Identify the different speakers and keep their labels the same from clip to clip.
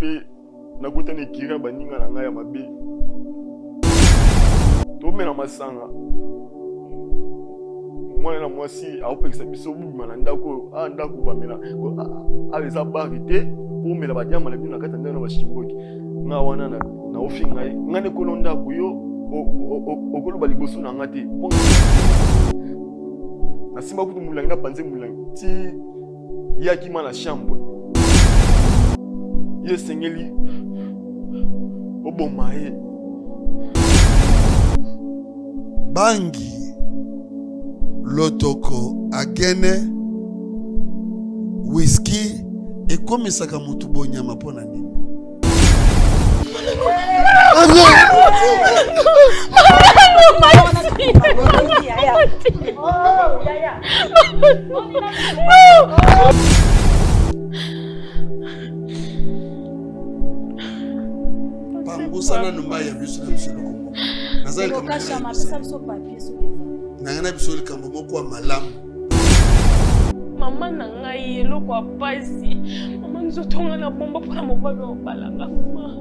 Speaker 1: pe nakuta ne kira baninga na ngai ya mabe. To mena masanga. Moi na mwasi aopekisa biso buma na ndako ndako bamela eza barité pour mela banyama na bino na kata ndana bashimboki nga wana na ofinga ngane kono ndako yo okoloba liboso na ngate na simba kutu mulangi na panze mulangi ti yaki ma na chambre ye sengeli oboma ye
Speaker 2: bangi lotoko agene whisky ekomisaka mutu bonyama mpona nini? Pambusana numba ya biso na biso lokomo nazali kama nangana biso likambo moko malamu.
Speaker 3: Mama na ngai eloko apasi mama nzotonga na bomba mpona mobali obalanga mama.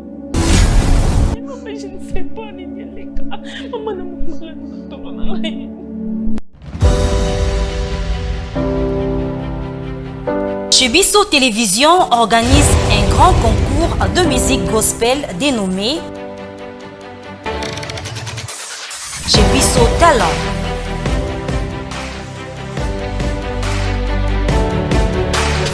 Speaker 3: Mama je ne sais pas nini eleka mama na mobali nzotonga na ngai.
Speaker 4: Chez Bisso Télévision organise un grand concours de musique gospel dénommé Chez Bisso Talent.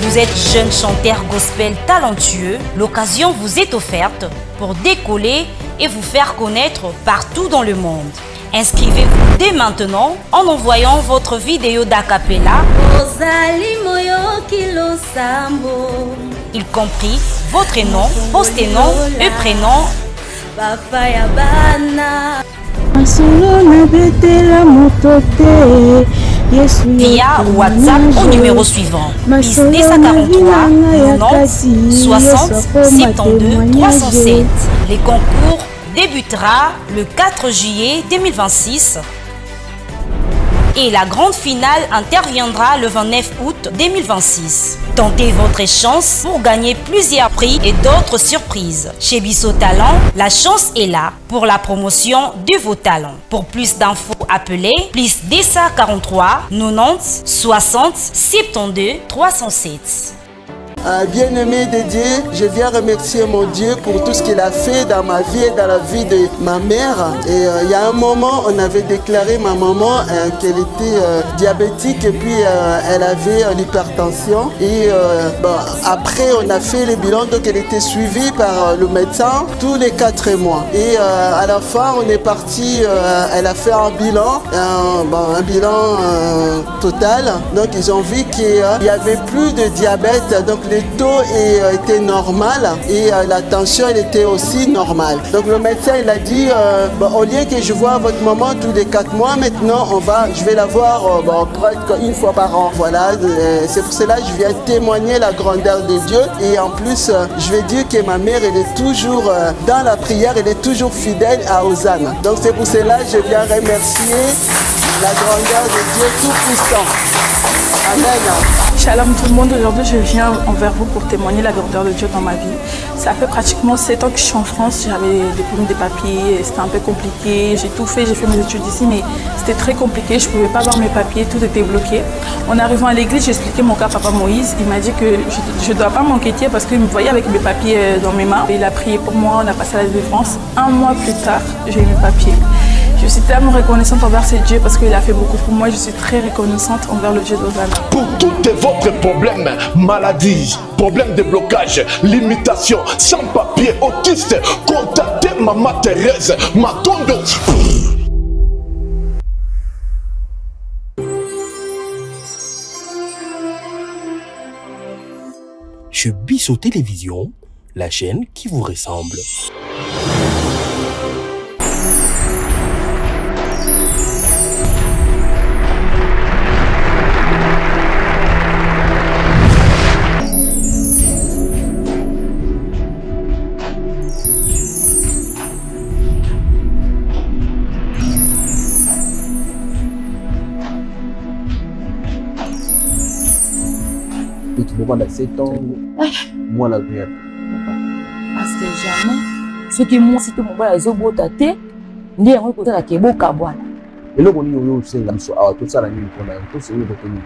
Speaker 4: Vous êtes jeune chanteur gospel talentueux, l'occasion vous est offerte pour décoller et vous faire connaître partout dans le monde. Inscrivez-vous dès maintenant en envoyant votre vidéo d'acapella, y compris votre nom, post-nom et prénom. Via WhatsApp au numéro suivant plus 243 90 60 72 307. Les concours débutera le 4 juillet 2026 et la grande finale interviendra le 29 août 2026. Tentez votre chance pour gagner plusieurs prix et d'autres surprises. Chez Bisso Talent, la chance est là pour la promotion de vos talents. Pour plus d'infos, appelez plus 243 90 60 72 307.
Speaker 5: Bien-aimé de Dieu, je viens remercier mon Dieu pour tout ce qu'il a fait dans ma vie et dans la vie de ma mère. Et il y a un moment, on avait déclaré ma maman qu'elle était diabétique et puis elle avait l'hypertension. Et après, on a fait le bilan, donc elle était suivie par le médecin tous les 4 mois. Et à la fin, on est parti, elle a fait un bilan, un bilan total. Donc ils ont vu qu'il n'y avait plus de diabète. Donc le taux était normal et la tension elle était aussi normale. Donc le médecin il a dit au lieu que je vois votre maman tous les 4 mois, maintenant je vais la voir presque une fois par an. Voilà, c'est pour cela que je viens témoigner la grandeur de Dieu et en plus je vais dire que ma mère elle est toujours dans la prière, elle est toujours fidèle à Hosanna. Donc c'est pour cela que je viens remercier la grandeur de Dieu Tout-Puissant. Amen.
Speaker 6: Shalom tout le monde, aujourd'hui je viens envers vous pour témoigner la grandeur de Dieu dans ma vie. Ça fait pratiquement 7 ans que je suis en France, j'avais des problèmes de papiers, c'était un peu compliqué, j'ai tout fait, j'ai fait mes études ici mais c'était très compliqué, je ne pouvais pas avoir mes papiers, tout était bloqué. En arrivant à l'église, j'ai expliqué mon cas à Papa Moïse, il m'a dit que je ne dois pas m'inquiéter parce qu'il me voyait avec mes papiers dans mes mains. Il a prié pour moi, on a passé à la délivrance. 1 mois plus tard, j'ai eu mes papiers. Je suis tellement reconnaissante envers ce Dieu parce qu'il a fait beaucoup pour moi. Je suis très reconnaissante envers le Dieu d'Hosanna.
Speaker 7: Pour tous votre problèmes, maladies, problèmes de blocage, limitation, sans papier, autiste, contactez Maman Thérèse Matondo.
Speaker 8: Chez Bisso Télévision, la chaîne qui vous ressemble.
Speaker 9: Pendant 7 ans, moi la vie. parce que jamais ce qui moi si tout mon bala ezobota te ndi yango kotala ke boka bwana
Speaker 10: eloko nini oyo osenga biso awa tosala nini mpona yo tosengi kote nini.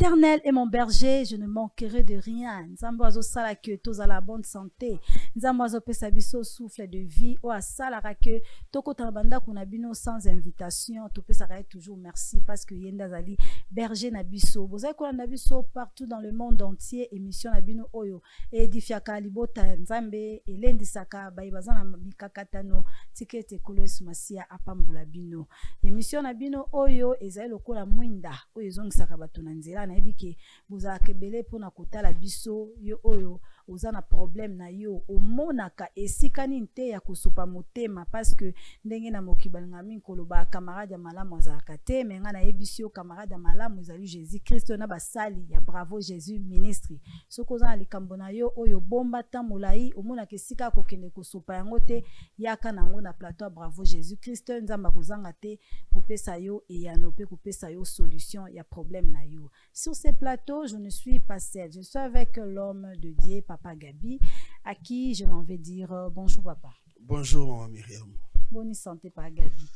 Speaker 11: L'Éternel est mon berger, je ne manquerai de rien. Nzambe azosala que tous à la bonne santé. Nzambe azopesa biso souffle de vie. O asalaka que tokota banda kuna bino sans invitation. Topesaka toujours merci parce que yenda zali berger na biso. Bozai ko na biso partout dans le monde entier. Émission na bino oyo edifiaka libota Nzambe elendisaka bayibazana mikakatano tikete kolosu masia apambula bino. Émission na bino oyo ezali lokola mwinda oyo ezongisaka bato na nzela na ebike bozaka belé pona kotala biso yo oyo ozana problème na yo omonaka esika ninte ya kosopa motema parce que ndenge na mokibalinga minkolo ba camarade ya malamu azalaka te menga na ebisio camarade ya malamu ezali Jésus Christ na basali ya bravo Jésus ministre soko ozana likambo na yo oyo bomba tamolai omonaka esika kokende kosopa yango te yaka nango na plateau bravo Jésus Christ nzamba kozanga te kopesa yo eyano pe kopesa yo solution ya problème na yo. Sur ces plateaux, je ne suis pas seule. Je suis avec l'homme de Dieu, Papa Gabi, à qui je m'en vais dire bonjour, Papa.
Speaker 2: Bonjour, Maman Myriam.
Speaker 11: Bonne santé, Papa Gabi.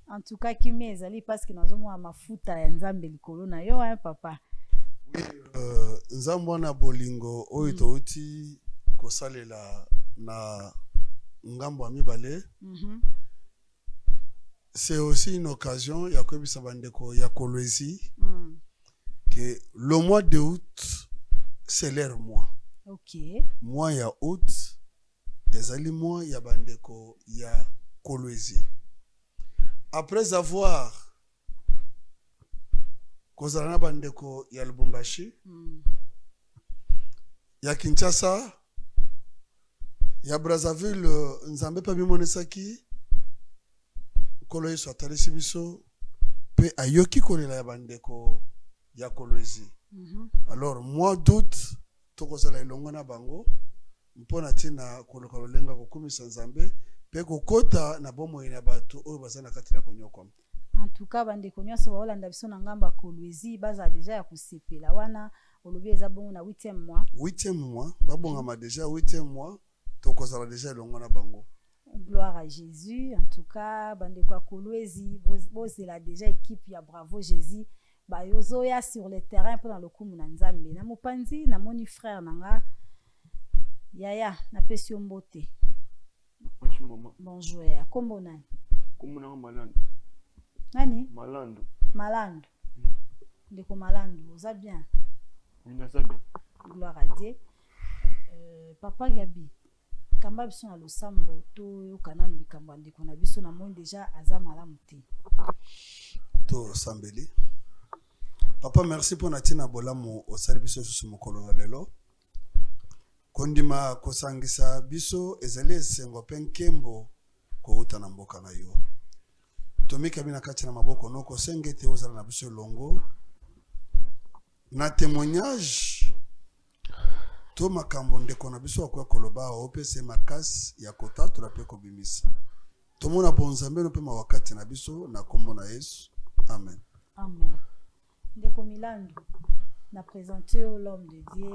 Speaker 11: En tout cas, Kimia ezali parce que nous avons mafuta ya nzambe likolo na yo, hein, Papa.
Speaker 2: Oui, nzambo na bolingo oyo touti kosalela na ngambo amibale. C'est aussi une occasion, il y a quoi ya Kolwezi, que le mois de août, c'est leur mois.
Speaker 11: Ok.
Speaker 2: Mois ya août, ezali mois ya bandeko ya Kolwezi. Après avoir kozalana bandeko ya Lubumbashi, ya Kinshasa, ya Brazzaville, nzambe pa bimonesaki, Koloye so atalisi biso pe ayoki kolela ya bandeko ya Kolwezi. Alors mois d'août tokozala elongo na bango mpona tina koloka lolenga kokumisa nzambe pe kokota na bomoi na bato oyo bazana kati na konyokwa.
Speaker 11: En tout cas bandeko nyonso baolanda biso na ngamba Kolwezi baza déjà ya kosepela wana olobi eza bongo na 8e mois.
Speaker 2: 8e mois babongama déjà 8e mois tokozala déjà elongo na bango.
Speaker 11: Gloire à Jésus. En tout cas, bande kwa Kolwezi, c'est la déjà équipe ya Bravo Jésus. Ba yozoya sur le terrain pour dans le coup na Nzambe. Na mopanzi na moni frère nanga. Yaya, na pesi mbote.
Speaker 1: Bonjour maman.
Speaker 11: Bonjour ya. Kombo nani?
Speaker 1: Kombo nanga Malando.
Speaker 11: Nani?
Speaker 1: Malando.
Speaker 11: Malando. Ndeko Malando, oza bien?
Speaker 1: Oui, naza bien.
Speaker 11: Gloire à Dieu. Papa Gabi. Kamba biso na losambo to yokana likambo ndeko na biso na moni déjà aza malamu te.
Speaker 2: To sambeli. Papa merci pour natina bolamu osali biso susu mokolo na lelo. Kondima kosangisa biso ezali esengo pe nkembo kouta na mboka na yo. Tomika bina kati na maboko noko sengete ozala na biso longo. Na témoignage to makambo ndeko na biso akwa koloba opese makasi ya kota to la pe ko bimisa to mona bonzambe no pe mawakati na biso na kombo na Yesu amen.
Speaker 11: Amen. Ndeko Milando na présenter l'homme de Dieu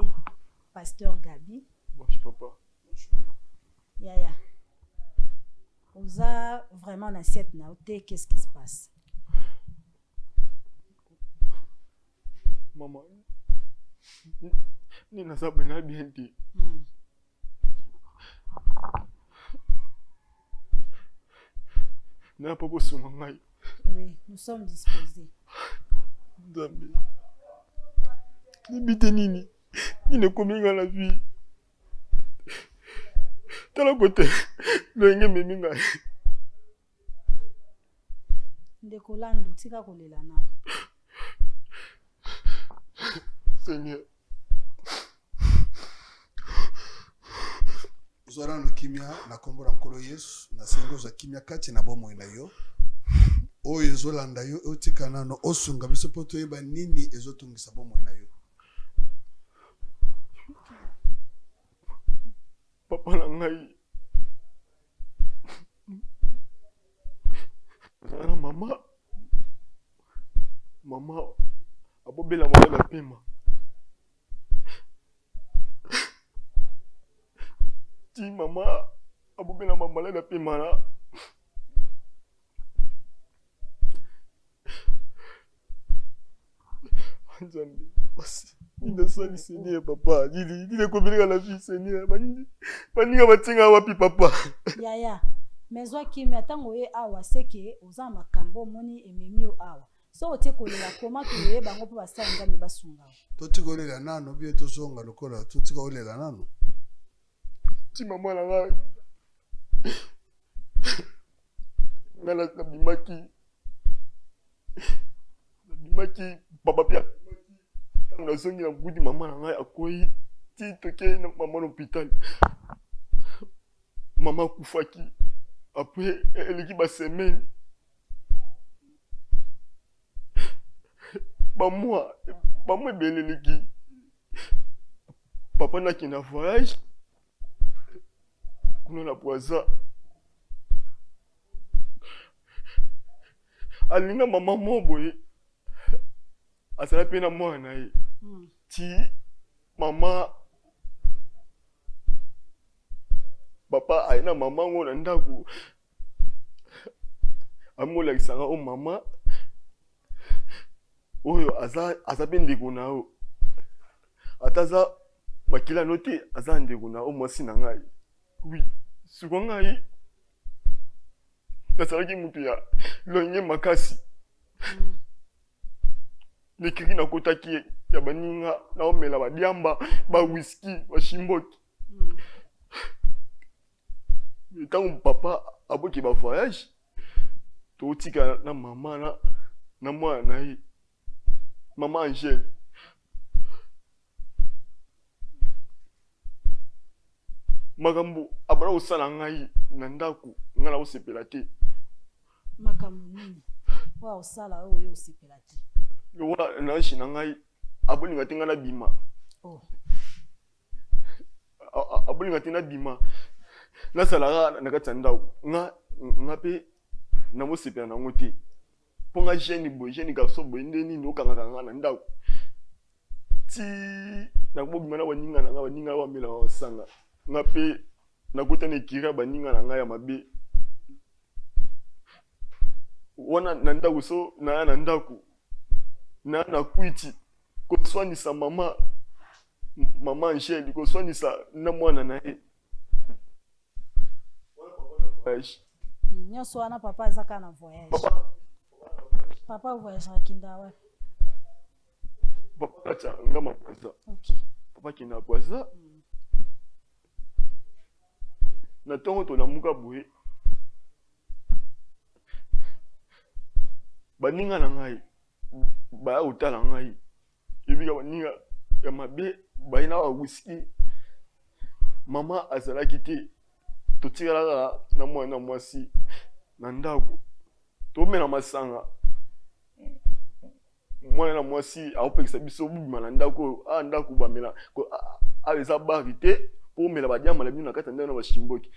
Speaker 11: pasteur Gabi.
Speaker 1: Bonjour papa.
Speaker 11: Yaya. Oza vraiment na cette naute qu'est-ce qui se passe?
Speaker 1: Maman. Ni naza bena bien te. Na papa sunga ngai.
Speaker 11: Oui, nous sommes disposés.
Speaker 1: Nzambe. Libite nini? Nini kominga la vie. Tala kote. Ndenge memi ngai.
Speaker 11: Ndeko Lando tika kolela na.
Speaker 1: Seigneur.
Speaker 2: Zora no kimia na kombo na nkolo Yesu na sengo za kimia kati na bomo na yo. Oyo ezolanda yo otikana no osunga biso poto yeba nini ezotungisa bomo na yo.
Speaker 1: Papa na ngai. Mama abobela malade pema. Ti mama abobela malade pema na. Nzambe basi ndasali Seigneur papa dile kobeleka la vie Seigneur baninga batinga wapi papa
Speaker 11: yaya mezwa kimia tango ye awa seke oza makambo moni ememi o awa so otie kolela koma toye bango po basala Nzambe basunga
Speaker 2: totika olela nano bie tozonga lokola totika olela nano
Speaker 1: ti mama na ngai ngala nabimaki papa pia nazongi na budi mama na ngai akoyi ti toke na mama na hôpital mama kufaki après eleki ba semaine ba mois ebeleleki papa naki na voyage kuna na Bwaza alinga mama moboye asala pe na mwana ye ti mama papa aina mama ngo na ndaku amolakisanga o mama oyo aza pe ndeko na o ataza makila note aza ndeko na o mwasi na ngai oui siko ngai nasalaki mutu ya lonye makasi nekiki na kotaki ya baninga na omela badiamba ba whisky ba shimboki ntango papa aboki ba voyage totika na mama na mwana na ye mama Angèle makambo abana osala ngai na ndaku nga na osepela te
Speaker 11: makambo nini wa osala oyo osepela te
Speaker 1: lokola na nshina ngai abolinga te nga na bima abolinga te na bima nasalaka na kati ya ndako nga pe namosepela nango te mpo nga jeune garçon boye nde nini okangaka nga na ndako ti nakobobima na baninga na nga baninga bamelaka basanga nga pe nakota na ekiri ya baninga na ngai ya mabe wana na ndako so naya na ndako na kwiti koswanisa mama Angèle koswanisa na mwana na ye
Speaker 11: nyonso wana papa azaka na voyage papa voyage akinda wapi
Speaker 1: papa acha nga mapwaza papa kina pwaza na tongo tolamuka boye baninga na ngai baya kotala ngai ebika baninga ya mabe bayi na ba whisky mama azalaki te totikalaka na mwana mwasi na ndako tomela masanga mwana mwasi aopekisa biso bubima na ndako ndako bamela eza bari te po omela badiama na bino na kati ya ndako na bashimboki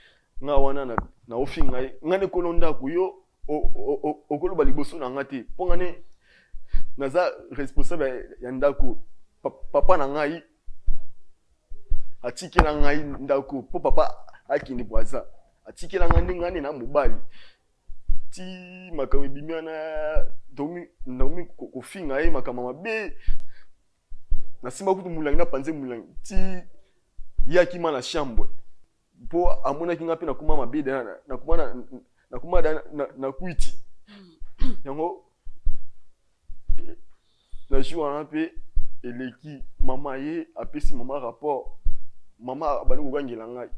Speaker 1: nga wana na ofi ngai nga ne kolo ndako yo okoloba liboso na nga te mpo nga ne naza responsable ya ndako papa na ngai atikela ngai ndako mpo papa akindi Bwaza atikela ngai nde ngai na mobali ti makambo ebimi wana naomi kofinga ye makambo mabe nasimba kutu mulangi na panze mulangi ti ye akima na chambre mpo amonaki nga mpe nakoma mabe nakoma na kwiti yango na jour wana mpe eleki mama ye apesi mama rapport mama abandi kokangela ngai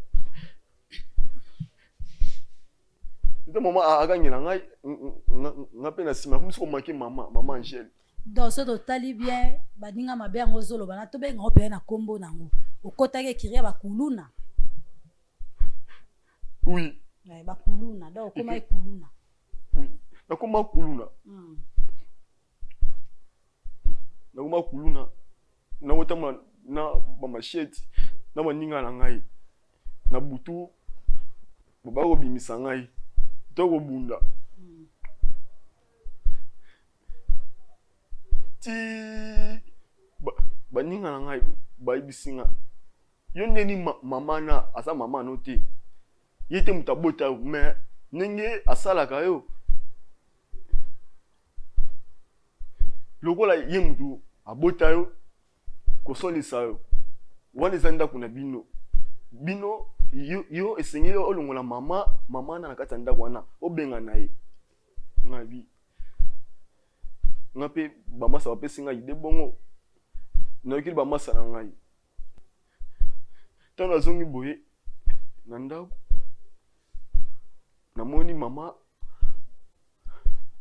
Speaker 1: nde mama akangela ngai nga mpe na nsima komisi komaki mama Angèle
Speaker 11: donc so totali bien baninga mabe yango ozoloba na tobenga opeye na kombo nango okotaki ekiri ya bakuluna
Speaker 1: oui
Speaker 11: bakuluna donc okoma ekuluna
Speaker 1: oui nakoma kuluna nakoma kuluna nakotambola na bamasheti na baninga na ngai na butu bakobimisa ngai to kobunda ti baninga na ngai bayibisinga yo ndeni mama na asa mama no te yete mutabota mais nenge asalaka yo lokola ye mutu abota yo kosolisa yo wana eza ndako na bino yo esengeli olongola mama na kati ya ndako wana obenga na ye ngabi ngape bamasa bapesi ngai ide bongo nayoki bamasa na ngai tano azongi boye na ndako namoni mama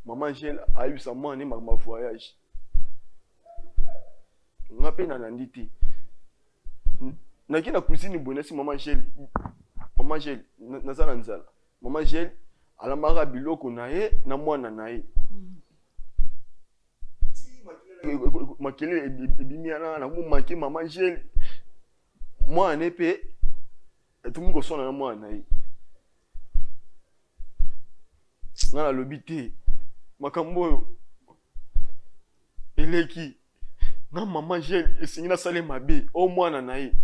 Speaker 1: Angèle ayebisa mwana ma voyage ngape na nandi te naki na cuisine boye nasi mama Angèle naza na nzala mama Angèle alambaka biloko na ye na mwana na ye makele ebimi ana na kumaki mama Angèle mwana epe etungi kosona na mwana na ye nga na lobi te makambo oyo eleki nga mama Angèle esengi nasale mabe o mwana na ye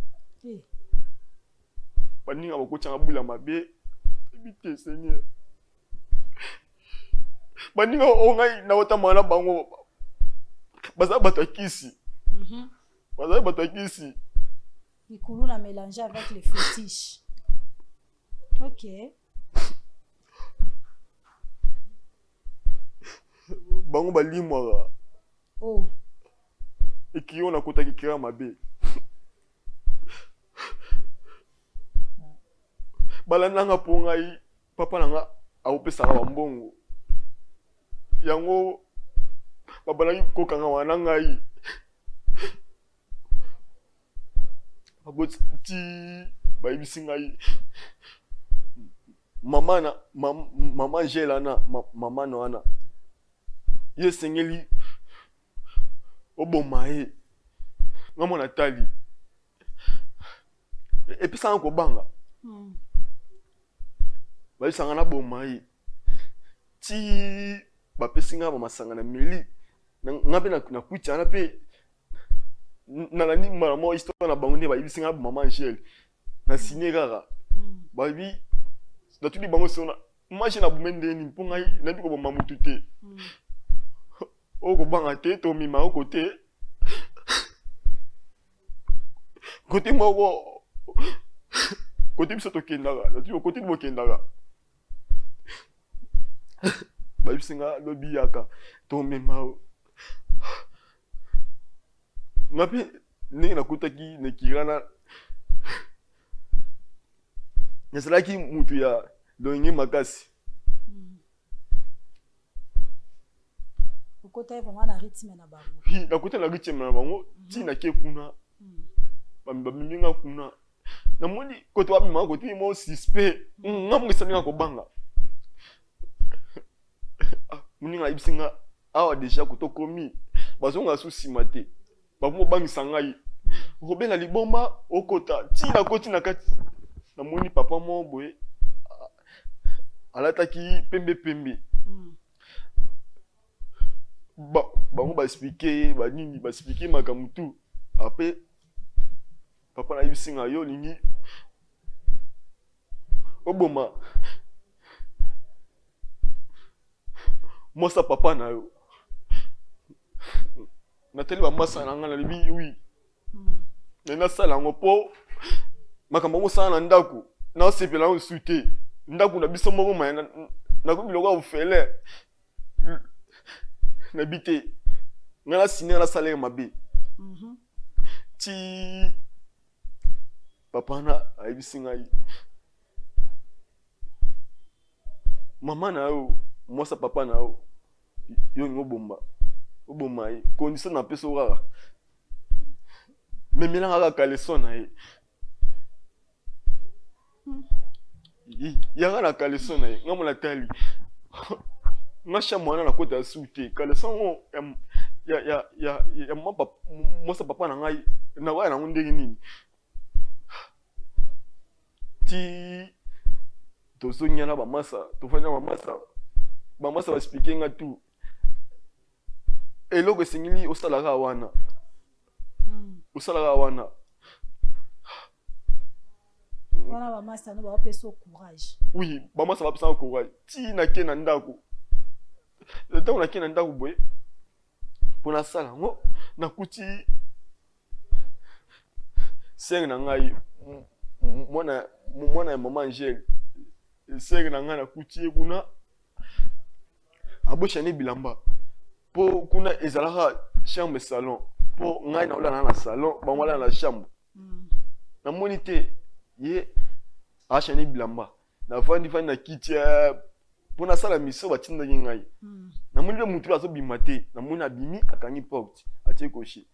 Speaker 1: baninga bakotanga bula mabe ebi te Seigneur baninga o ngai naota mwana bango baza bato ya kisi baza bato ya kisi
Speaker 11: Mikulu na mélanger avec les fétiches. Ok.
Speaker 1: Bango balimwaka.
Speaker 11: Oh.
Speaker 1: Ekiyo na kota kikira mabe. Balandanga po ngai papa nanga aopesaka bambongo. Yango babalaki kokanga wana ngai. Aboti bayibisi ngai mama Angèle na mama no ana ye sengeli oboma ye ngamo na tali episa nko banga bayisanga na boma ye ti bapesinga ba masanga na mili ngabe na kucha na pe nalani mama histoire na bango ne bayibisinga mama Angèle na signé kaka babi na tudi bango sona machi na bumende ni mponga na biko ba mamutu te oko banga te to mima oko te côté moko côté biso to kendaka na tudi côté bo kendaka bayibisinga lobi yaka to mima ngapi ndenge nakutaki nekirana nasalaki mutu ya longi makasi
Speaker 11: ukota vraiment na rythme na bango
Speaker 1: nakuta na rythme na bango ti nakie kuna baminga kuna namoni koto wabima koti mo suspect ngamungisaninga kobanga muninga ibisinga awa deja kutokomi bazonga susima te bakumo bangisa ngai robela liboma okota tina koti na kati namoni papa mo boye alataki pembe bango ba expliquer ba nini ba expliquer makamutu après papa na yibisinga yo lingi oboma mosa papa na yo nateli ba masa na ngala libi oui na sala ngopo makambo mo sana ndako na sepela on suite ndako na biso moko mayana na ko biloko ofele na bité ngala sine na sala mabe ti papa na ayibisinga yi mama na yo mosa papa na yo ngobomba oboma ye condition na peso rara memela ngaka kaleson na ye yanga na kaleson na ye ngamo na tali ngasha mwana na kota sute kaleson ya mosa papa na ngai na waya na ndenge nini ti tozonya na bamasa tofanya bamasa ba expliquer nga tout eloko esengeli osalaka wana osalaka wana
Speaker 11: wana bamasa no bapesa courage.
Speaker 1: Oui, bamasa bapesa courage ti nake na ndako ntango nake na ndako boye mpo nasala yango nakuti sere na ngai mwana ya mama Angele sere na ngai nakuti ye kuna aboshani bilamba po kuna ezalaka chambre salon po ngai naolala na salon bango balala na chambre namoni te ye ashani bilamba navandi na kiti po nasala miso batindaki ngai namoni mpe mutu azobima te namoni abimi akangi porte atie koshi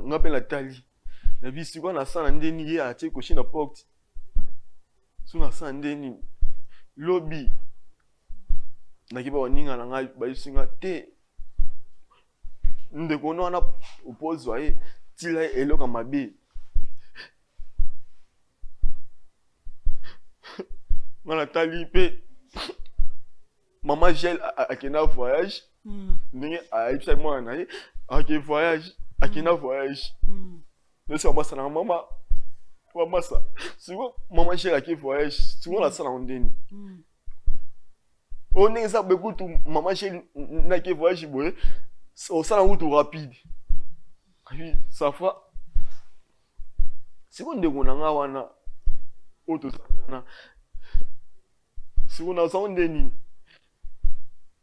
Speaker 1: nga mpe natali nabi sikoyo nasala ndeni ye atie koshi na porte so nasala ndeni lobi nakiba waninga na ngai bayisinga te ndeko wana opozwa ye tila eloka mabe nga natali mpe mama Gel akenda voyage ndenge ayebisa mwana na ye ake voyage akenda voyage nesi bamasana mama bamasa siko mama Gel ake voyage siko nasala ndeni o ndenge eza bekutu mama Gel nake voyage boye osala ngutu rapide safa siko ndeko na nga wana oyo tosalana siko naza ndeni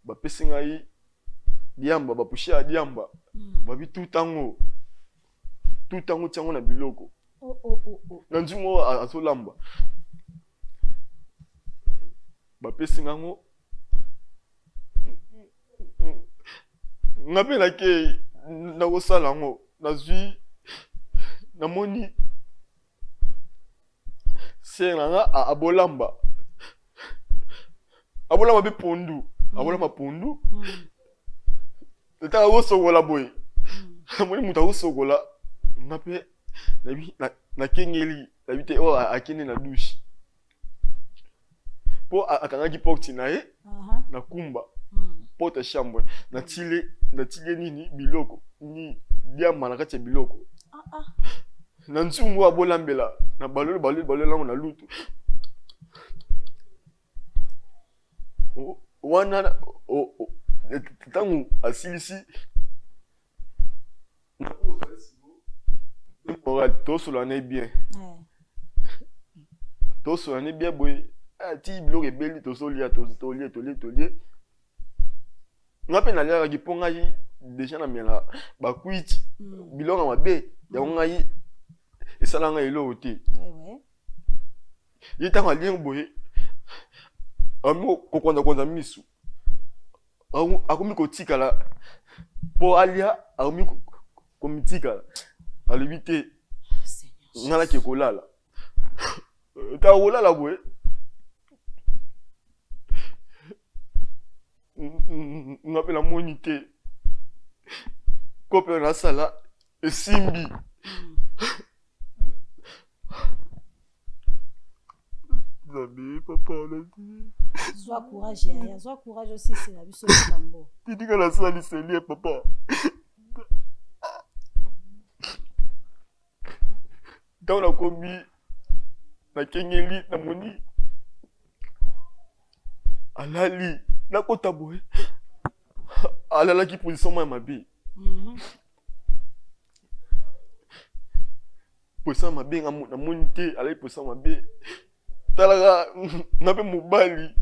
Speaker 1: bapesi ngai diamba bapushe ya diamba babi tutango tiango na biloko na nzungu azolamba bapesi ngango nga mpe nake nakosala yango nazwi namoni sere na nga abolamba mpe pondu abolamba pondu etaka kosokola boye namoni moto akosokola nga mpe nakengeli nabi te oyo akende na douche mpo akangaki porte na ye nakumba porte chambre natilie nini biloko ni diamba na kati ya biloko na nzungu abolambela na balolo lango na lutu wana ntango asilisi tosolane bien boye ti biloko ebeli tozolia tolie nga mpe naliakaki mpo ngai deja namela bakwiti biloko mabe yango ngai esala ngai eloko te ye ntango aliengo boye akomi kokonza misu akomi kotikala mpo alia akomi komitikala alobi te nga nake kolala taka kolala boye nga mpe namoni te kope nasala esimbi Zabi, papa, on a dit.
Speaker 11: Sois courage, Yaya. Sois courage aussi, c'est la vie sur le tambour.
Speaker 1: Tu dis que la salle, c'est lié, papa. Dans la combi, na kengeli, na moni, alali, na kota boy, alala qui position moi ma vie. Position ma vie, na moni te, alali position ma vie. Talaga nape mobali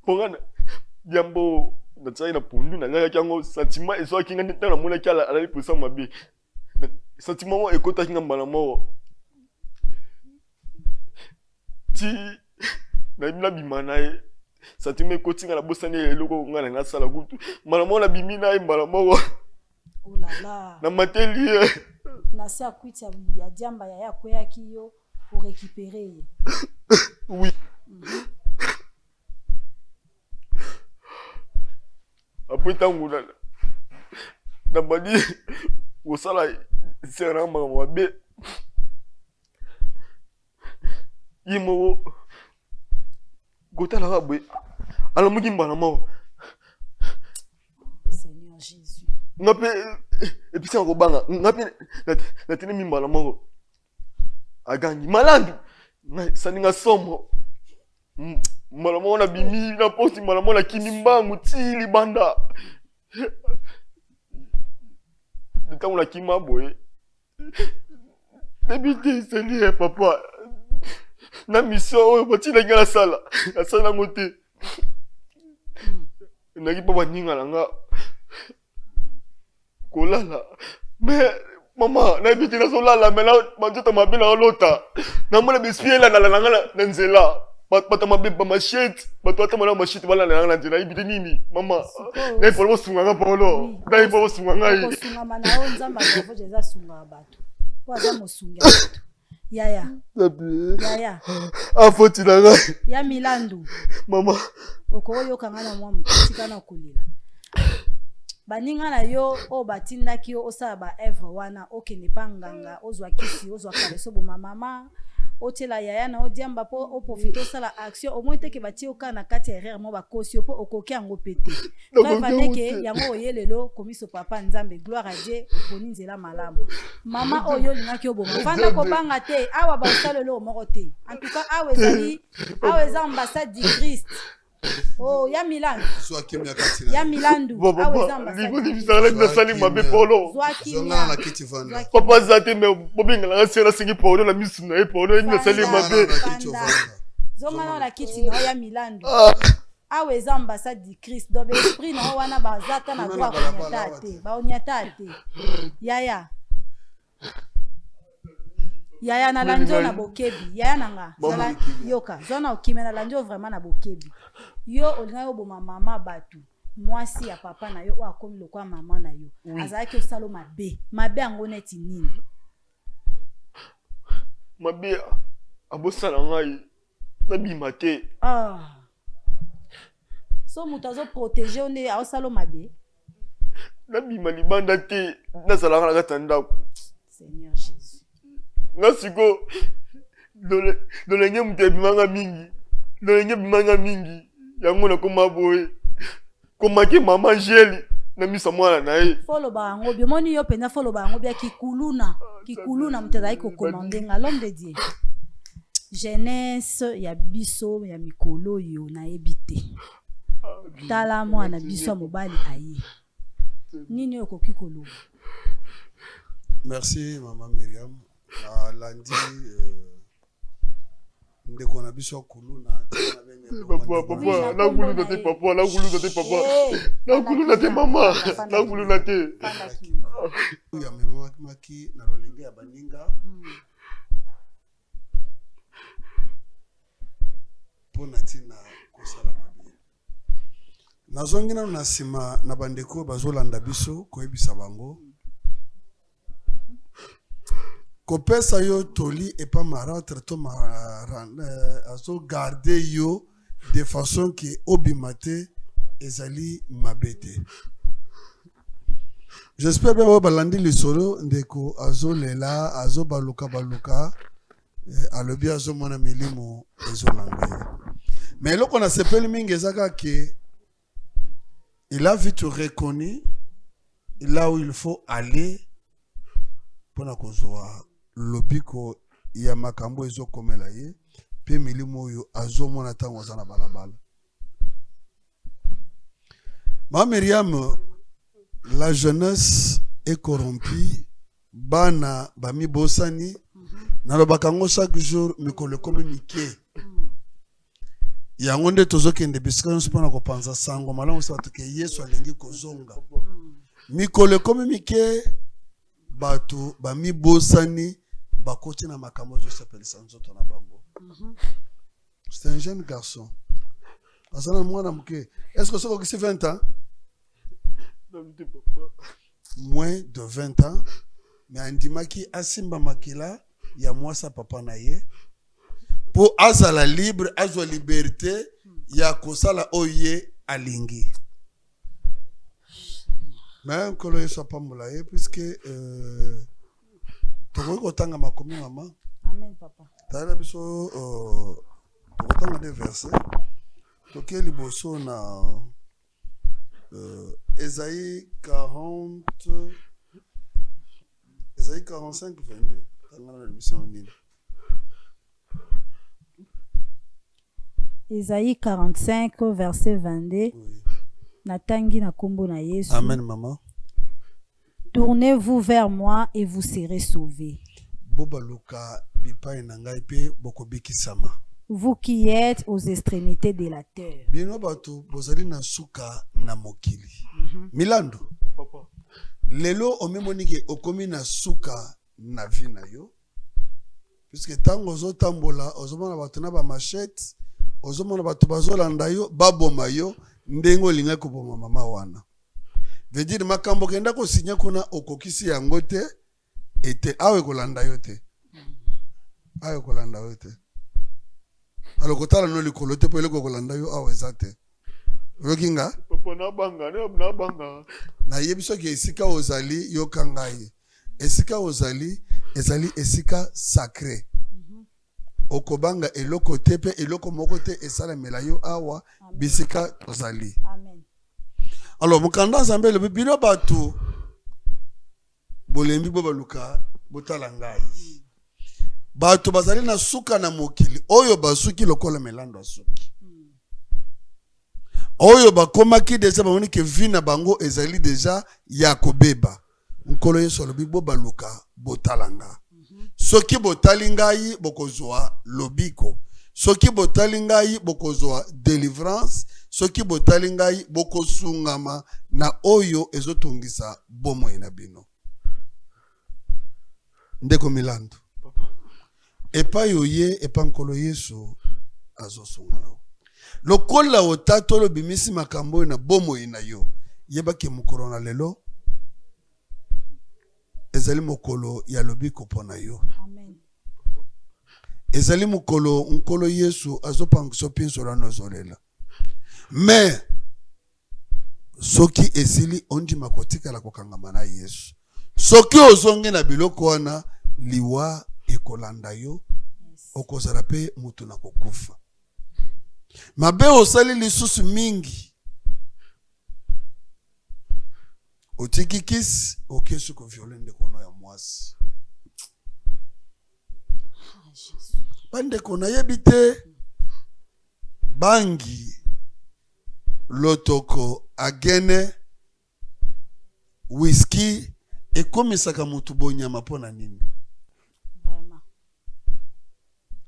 Speaker 1: pongana diambo na tsai na pundu na ngaka kyango sentiment eso kinga ntana mona kyala ala lipusa mabe sentiment mo ekota kinga mbala mo ti na bina bimana e sentiment ekotinga na bosani eloko ngana na sala kutu mbala mo na bimina e mbala mo
Speaker 11: oh là là
Speaker 1: na mateli
Speaker 11: na sa kwiti ya diamba ya koyaki yo pour récupérer.
Speaker 1: Oui. Après tango na badi osala sera mabe Yimo Gotala Rabwe. Alors, Mugimbana Mao.
Speaker 11: Seigneur Jésus.
Speaker 1: Et puis c'est un robanga. La tene Mimbana Mao. Agangi. Malade. Ça n'est pas sombre. Malamo na bimi na posti malamo na kinimba mutili banda. Ntango na kima boye. Débité c'est papa. Na mission oyo batina ngala sala. Na sala ngote. Na ki papa ninga langa. Kolala. Mais maman, na bité na solala mais na banjota mabina lota. Na mona bispiela na langa na nzela. Bata mabeba machete, bata mala machete bala na na nzela ibite nini mama. Na polo sunganga polo. Na polo sunganga yi.
Speaker 11: Sunga mana o nzamba ko jeza sunga bato. Kwa za mosunga bato. Yaya. Yaya.
Speaker 1: Afoti na ngai.
Speaker 11: Ya milandu.
Speaker 1: Mama.
Speaker 11: Oko yo kangana mwa mtika na kulila. Baninga na yo o batindaki yo osala ba evre wana okende panganga ozwa kisi ozwa kaleso bo mama. Otela yaya na odiamba po oprofito sala action au moins te ke bati okana kati erreur mo ba kosio po okoki ango pété. Preuve aneke yango oyelelo komiso papa nzambe gloire à Dieu poni nzela malamu. Mama oyo lingaki oboma. Vanda ko banga te awa ba salelo moko te. En tout cas awe zali awe za ambassade du Christ. Oh ya Milan.
Speaker 2: Soit Kimia Katina.
Speaker 11: Ya Milandu.
Speaker 1: Awe za ambassade. Libo bisala na sali mabe polo.
Speaker 2: Zonga na kiti vanda.
Speaker 1: Papa zate me bobinga la sera singi polo na misu na polo ni sali mabe.
Speaker 11: Zonga na kiti na ya Milandu. Awe za ambassade du Christ. Do be esprit na wana bazata na droit onyata te. Ba onyata te. Yaya. Yaya na lanjo na bokebi. Yaya nanga. Zala yoka. Zona okime na lanjo vraiment na bokebi. Yo olinga yo boma mama batu. Mwasi ya papa na yo akomi lokwa mama na yo. Azaki osalo mabe. Mabe ango neti nini?
Speaker 1: Mabe abosala ngai. Nabi mate.
Speaker 11: Ah. So mutazo protéger one a osalo mabe.
Speaker 1: Nabi malibanda te. Nazala na gatanda.
Speaker 11: Seigneur Jésus.
Speaker 1: Nasiko dolenge mute bimanga mingi. Dolenge bimanga mingi. Yango na koma boye. Koma ke mama jeli na misa mwana na ye.
Speaker 11: Folo ba ngo bi moni yo pena folo ba ngo bia kikuluna. Kikuluna mutazai ko commander l'homme de Dieu. Jeunesse ya biso ya mikolo yo na ebite. Tala mwana biso mobali aye. Nini yo koki kolo.
Speaker 2: Merci maman Myriam. Lundi ndeko na biso kuluna
Speaker 1: papa na gulu na te papa na gulu na te papa na gulu na te mama na gulu na te
Speaker 2: ya mama maki na rolenge ya baninga pona tina kosala mabe nazongi na sima na bandeko bazolanda biso koyebisa bango kopesa yo toli et pas marâtre to azo garder yo de façon que obimate ezali mabete. J'espère bien balandi le solo ndeko azo lela azo baluka alobi azo mona milimo ezo langa. Mais loko na sepeli mingi ezaka que il a vite reconnu là où il faut aller pour na kozwa lobiko ya makambo ezo komela ye pe milimo yo azo mona tango za na balabala. Ma Myriam, la jeunesse est corrompue, bana bami bosani na lobakango chaque jour mikolo comme mike yango nde tozokende bisika nyonso mpona kopanza sango malamu sa batuke Yesu alingi kozonga mikolo comme mike bato bami bosani bakoti na makambo jo s'appelle Sanzoto na bango. C'est un jeune garçon. Asana mwana mke. Est-ce que c'est que 20 ans? Moins de 20 ans. Mais andimaki asimba makila ya mwasa papa na ye. Pour azala libre, azwa liberté ya kosala oye alingi. Mais kolo yeso pambola ye puisque toko kotanga makomi mama.
Speaker 11: Amen papa.
Speaker 2: tala biso tokotanga des versets toke liboso na Esaïe 40 Esaïe 45 22 tanga na biso nini
Speaker 11: Esaïe 45 verset 22 natangi na kombo na Yesu.
Speaker 2: Amen maman.
Speaker 11: Tournez-vous vers moi et vous serez sauvés. Vous qui êtes aux extrémités de la terre.
Speaker 2: Milando. Papa. Lelo omemonike okomi na suka na vie na yo. Puisque tango ozotambola ozomona bato na ba machette, ozomona bato bazolanda yo, baboma yo, ndengo linga kuboma mama wana. Veut dire makambo kenda ko sinya kuna okokisi yango te ete awe kolanda yo te. Awe kolanda yo te. Alors kotala no likolo te po eleko kolanda yo awe zate. Yokinga?
Speaker 1: Papa na banga.
Speaker 2: Na yebiso ki esika ozali yo kangai. Esika ozali ezali esika sacré. Okobanga eloko tepe eloko moko te esala melayo awa bisika ozali.
Speaker 11: Amen.
Speaker 2: Alors mukanda nzambe le bino batu bolembi bo baluka botala ngai. Batu bazali na suka na mokili oyo basuki lokola melando asuki. Oyo bakomaki deja bamoni ke vina bango ezali deja ya kobeba. Nkolo yeso lobi bo baluka botalanga. Soki botali ngai bokozwa lobiko. Soki botali ngai bokozwa délivrance. Soki botali ngai bokosungama na oyo ezotungisa bomo ina bino. Ndeko Milando. Epa yoye epa nkolo yesu azosungana. Lokola otato lo bimisi makambo na bomo ina yo. Yeba ke mukoro na lelo. Ezali mokolo ya lobiko pona yo.
Speaker 11: Amen.
Speaker 2: Ezali mokolo nkolo yesu azopangso pinso la nozolela. Mais soki esili ondi makotika la kokangama na yesu. Soki ozonge na biloko wana liwa ekolanda yo okozala pe mutu na kokufa. Mabe osali lisusu mingi. Otikikis okesu ko violende kono ya mwasi. Bande kona yebite bangi lotoko agene whisky ekomisaka mutu bonyama pona nini.
Speaker 11: Vraiment.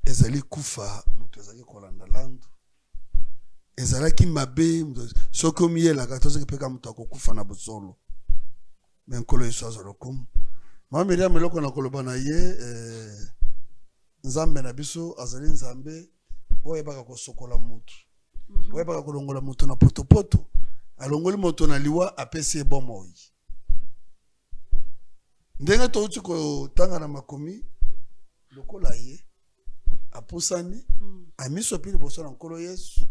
Speaker 2: Ezali kufa mutu ezali kolanda landu. Ezalaki mabe soko miela katoze peka mutu akokufa na bosolo. Menkolo yesu azolokum. Mama Miriam eloko na koloba na ye nzambe na biso azali nzambe oyo baka kosokola mutu. Oyo baka kolongola mutu na potopoto. Alongoli moto na liwa apesi ebomo. Ndenge touti ko tanga na makomi lokola ye apusani amiso pili boso na nkolo yesu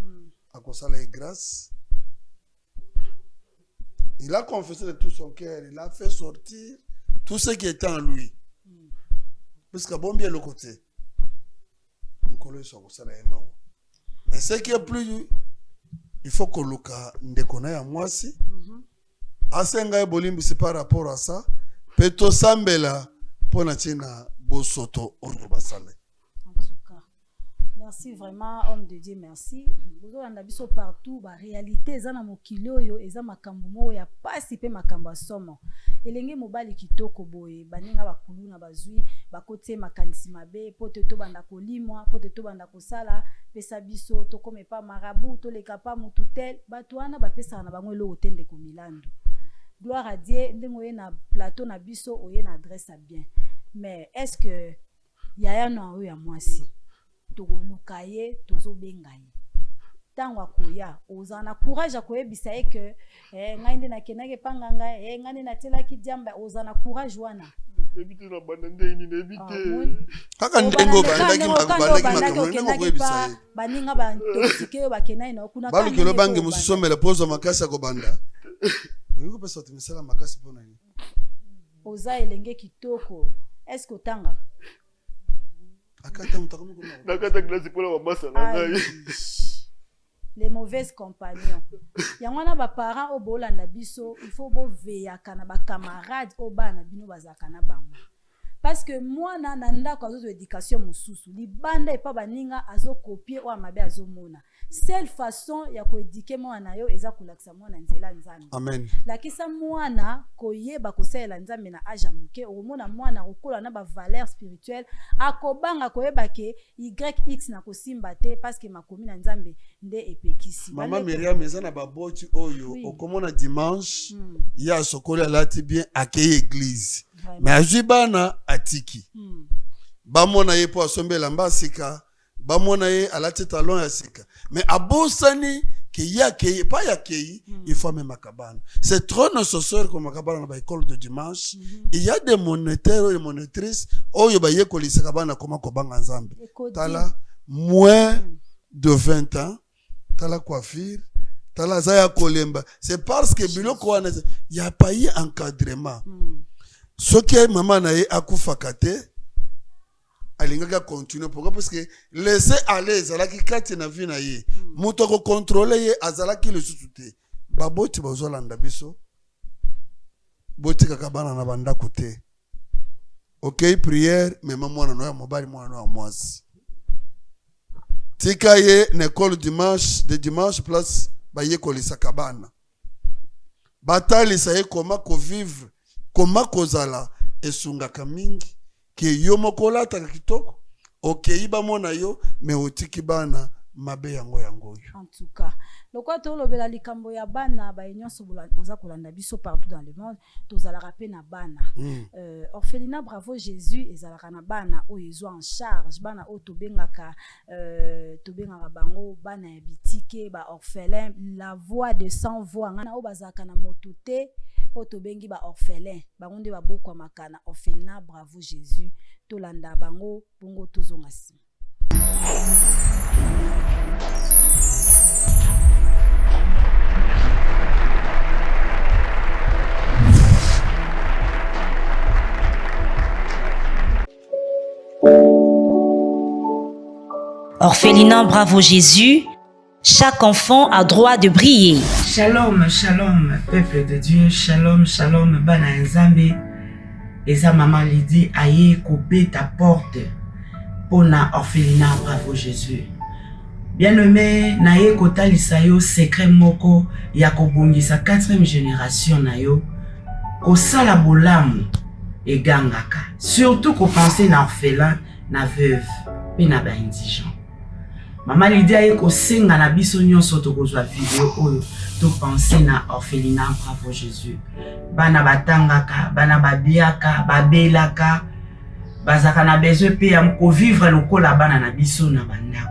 Speaker 2: akosala ye grâce. Il a confessé de tout son cœur, il a fait sortir tout ce qui était en lui. Parce que bon bien le côté. Mais ce qui est plus, il faut que le cas ne connaisse à moi si. Asenga e bolimbi c'est par rapport à ça. Peto sambela pona tina bosoto oyo basale.
Speaker 11: Merci vraiment, homme de Dieu, merci. Vous avez biso partout, ba réalité eza na mokili oyo eza makambo mo ya pasi pe makambo somo. Elenge mobali kitoko boye, baninga bakulu na bazui, bakote makanisi mabe, pote to banda kolimwa, pote to banda kosala, pesa biso to comme pas marabout, to leka pa mututel, bato wana ba pesa na bango lo otende ko Milando. Gloire à Dieu, ndengo ye na plateau na biso oye na adresse à bien. Mais est-ce que yaya na oyo ya mwasi? Tokolukaye tozobengaye tangwa koya ozana courage akoyebisa ye ke ngainde na kenake panganga ngane na telaki diamba ozana courage wana
Speaker 1: ebite na banda ndeni nebite
Speaker 2: kaka ndengo bandaki makambo koyebisa ye
Speaker 11: baninga ba toxique yo bakenai na kuna
Speaker 2: balu kelo bangi musomela pozo makasa ko banda ngo pesa tumisala makasi pona ni
Speaker 11: oza elenge kitoko est-ce que otanga
Speaker 1: nakata glace mpona bamasa na ngai.
Speaker 11: Les mauvaises compagnons. Yangwana ba parents au bolanda biso, il faut bo veyaka na ba camarades au bana bino bazaka na bango. Parce que moi na nanda kwa zo éducation mususu, libanda e pa baninga azo copier ou amabe azo mona. Seule façon ya ko éduquer mwana yo eza kulakisa mwana nzela nzambe.
Speaker 2: Amen.
Speaker 11: La kisa mwana koyeba kosela nzambe na aja muke, omona mwana kokola na ba valeur spirituelle, akobanga koyeba ke YX na kosimba te parce que makomi na nzambe nde epekisi.
Speaker 2: Maman Myriam ezana ba boti oyo okomona dimanche ya sokoli alati bien akeye église. Mais ajibana atiki. Bamona ye po asombela mbasika, bamona ye alati talon ya sika. Mais abosani que yake pas yake il faut même makabana. C'est trop nécessaire comme makabana na école de dimanche. Il y a des moniteurs et monitrices oyo ba yekoli sakabana koma ko banga nzambe. Tala moins de 20 ans, tala coiffure, tala zaya kolemba. C'est parce que biloko wana il y a pas eu encadrement. Ce que maman na ye akufakate alingaka continuer pourquoi parce que laisser aller zalaki kati na vie na ye moto ko contrôler ye azalaki le susuté baboti bazolanda biso boti kaka bana na banda côté OK prière mais maman na no mobile mwana no mwasi tika ye na école dimanche place ba ye kolisa kabana batali sa ye koma ko vivre koma kozala esungaka mingi ke yo mokola taka kitoko okei ba mona yo me otiki bana mabe yango yango.
Speaker 11: En tout cas lokwa to lobela likambo ya bana ba nyonso boza kolanda biso partout dans le monde tozala rapé na bana orphelinat Bravo Jésus ezalaka na bana o ezo en charge bana o tobengaka bango bana ya bitike ba orphelin la voix de sans voix ngana o bazaka na motote o tobengi ba orphelin bango nde babokwa makana orphelinat Bravo Jésus tolanda bango bongo tozonga si.
Speaker 4: Orphelinat Bravo Jésus, chaque enfant a droit de briller.
Speaker 12: Shalom, shalom, peuple de Dieu, shalom, shalom, bana nzambe. Eza maman Lydie aye kobe ta porte pour na orphelinat Bravo Jésus. Bien-aimé, na ye kotalisa yo secret moko ya kobongisa 4e génération na yo kosala bolamu egangaka. Surtout ko penser na orphelin, na veuve, pe na ba indigent. Maman Lydie aye kosenga na biso nyonso tokozwa video oyo to penser na orphelinat Bravo Jésus. Bana batangaka, bana babiaka, babelaka, bazaka na besoin pe ya ko vivre lokola bana na biso na bandako.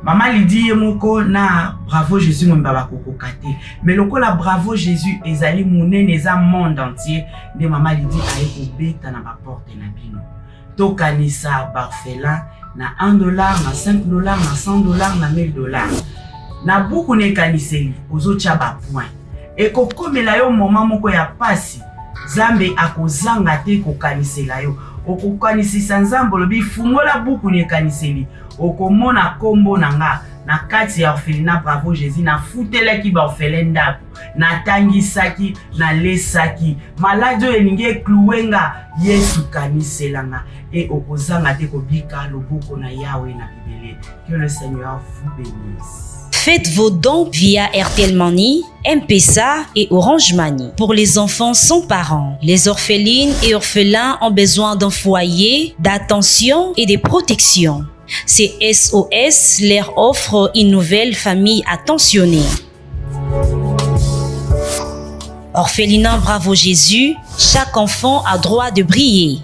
Speaker 12: Maman Lydie moko na Bravo Jésus mwemba bakokokate. Mais lokola Bravo Jésus ezali monene eza monde entier, nde Maman Lydie aye kobeta na ba porte na bino. To kanisa barfelin na $1, na $5, na $100, na $1000. Na buku ne kaniseli ozocha ba point. Eko komela yo moment moko ya pasi. Zambe akozanga te ko kanisela yo. Okokanisisa nzambo lobi fungola buku ne kaniseli. Okomona kombo nanga na kati ya orphelinat Bravo Jésus na futelaki ba orphelin ndako na tangisaki na lesaki malade elingi kluwenga Yesu kaniselanga et okozanga te kobika loboko na Yahweh na bibele. Que le Seigneur vous bénisse.
Speaker 4: Faites vos dons via Airtel Money, M-Pesa et Orange Money. Pour les enfants sans parents, les orphelines et orphelins ont besoin d'un foyer, d'attention et de protection. Ces SOS leur offre une nouvelle famille attentionnée. Orphelinat Bravo Jésus, chaque enfant a droit de briller.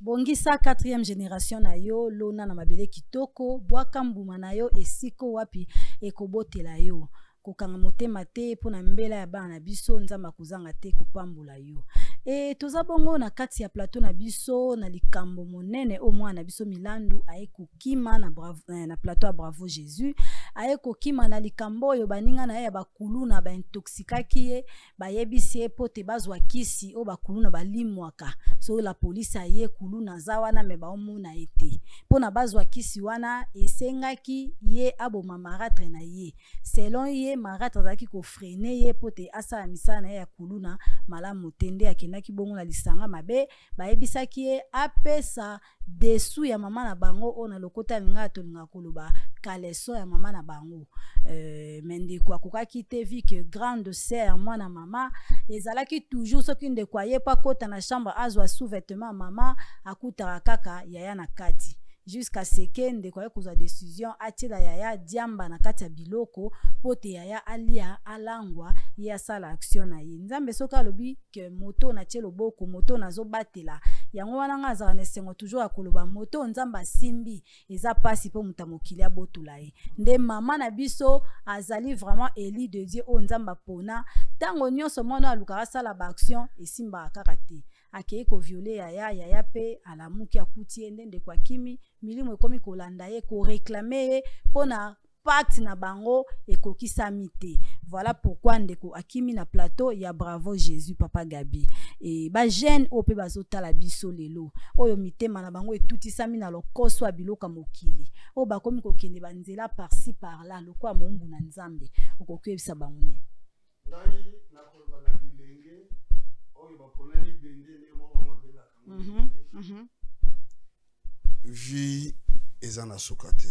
Speaker 11: Bongisa 4e génération na yo lona na mabele kitoko bwaka mbuma na yo esiko wapi ekobotela yo kokanga motema te pona mbela ya bana biso nzamba kozanga te kopambola yo. Et toza bongo na kati ya plateau na biso na likambo monene o mwana biso Milandu aye kokima na plateau ya Bravo Jésus aye kokima na likambo yo baninga na ya bakulu na ba intoxikaki ye bayebisi ye pote bazwa kisi o bakulu na balimwaka so la police aye kulu na zawana me baomona ete pona bazwa kisi wana esengaki ye aboma maratre na ye selon ye maratre zaki ko freiner ye pote asa misana ya kuluna malamu tende akendaki bongo na lisanga mabe bayebisaki ye apesa desu ya mama na bango ona lokota linga to linga koloba kaleso ya mama na bango mende kwa kokaki te vi que grande sœur mwana mama ezalaki toujours soki nde kwa ye pa kota na chambre azwa sous-vêtement mama akutaka kaka yaya na kati jusqu'à ce que nde kwa kozwa décision atila yaya diamba na kati ya biloko pote yaya alia alangwa ya sala action na ye nzambe soka alobi que moto na tielo boko moto nazo batela yango wana nga azaka na sengo toujours akoloba moto nzamba simbi eza pasi po mutamokili abotula ye nde mama na biso azali vraiment élu de Dieu o nzamba pona tango nyonso mwana alukaka sala ba action esimba kaka te akei ko violer yaya pe alamuki akuti ndende kwa kimi milimo ekomi kolanda ye ko réclamer ye pona pacte na bango ekokisami te. Voilà pourquoi ndeko akimi na plateau ya Bravo Jésus Papa Gabi et ba jeune ope bazotala biso lelo oyo mitema na bango etutisami na lokoso ya biloka mokili o bakomi kokende banzela par-ci par-là lokwa mombu na nzambe okokebisa bango ne
Speaker 2: ndai na koloba na bilenge oyo baponali bende lemo omabela vie ezana sokate.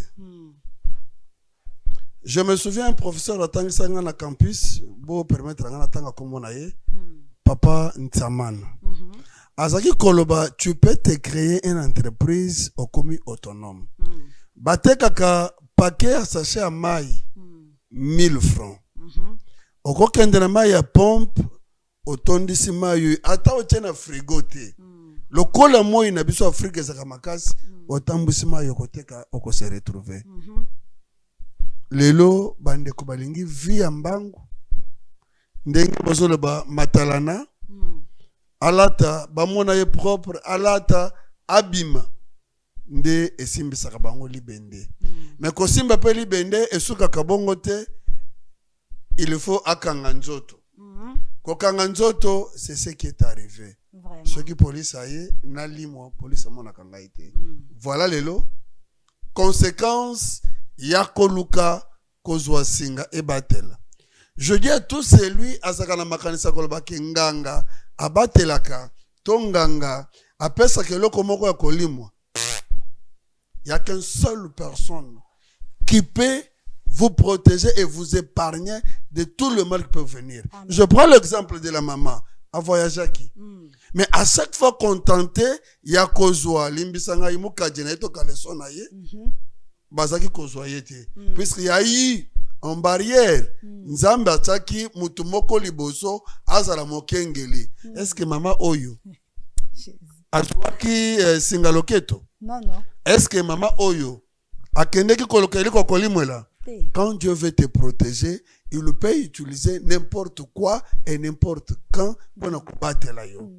Speaker 2: Je me souviens un professeur atangisa nga na campus bo permettre nga na tanga komona ye Papa Ntsamana. Azaki koloba tu peux te créer une entreprise au commis autonome. Batekaka paquet à sachet à maille 1000 francs. Okokende na maille à pompe otondisi maille ata otena frigo te. Lokola moi na biso Afrique ezaka makasi otambusi maille okoteka oko se retrouver. Lelo bande ko balingi via mbangu ndenge bozolo ba matalana alata bamona ye propre alata abima nde esimbisaka bango libende mais ko simba pe libende esuka kabongo te il faut akanga nzoto ko kanga nzoto c'est ce qui est arrivé ce qui police aye na limo police mona kanga ite voilà lelo conséquence Yakoluka kozwa singa ebatela. Je dis à tous celui azakana makanisa koloba nganga abatelaka tonganga apesa ke loko moko ya kolimwa. Il y a qu'une seule personne qui peut vous protéger et vous épargner de tout le mal qui peut venir. Amen. Je prends l'exemple de la maman a voyagé qui. Mais à chaque fois contenté ya kozwa limbisanga imuka jena to kaleso na ye. Bazaki kozwayete puisqu'il y a eu en barrière nzambe ataki mutu moko liboso azala mokengeli est-ce que mama oyo atwaki singaloketo
Speaker 11: non
Speaker 2: est-ce que mama oyo akendeki kolokeli ko kolimwela quand Dieu veut te protéger il peut utiliser n'importe quoi et n'importe quand pour kobatela yo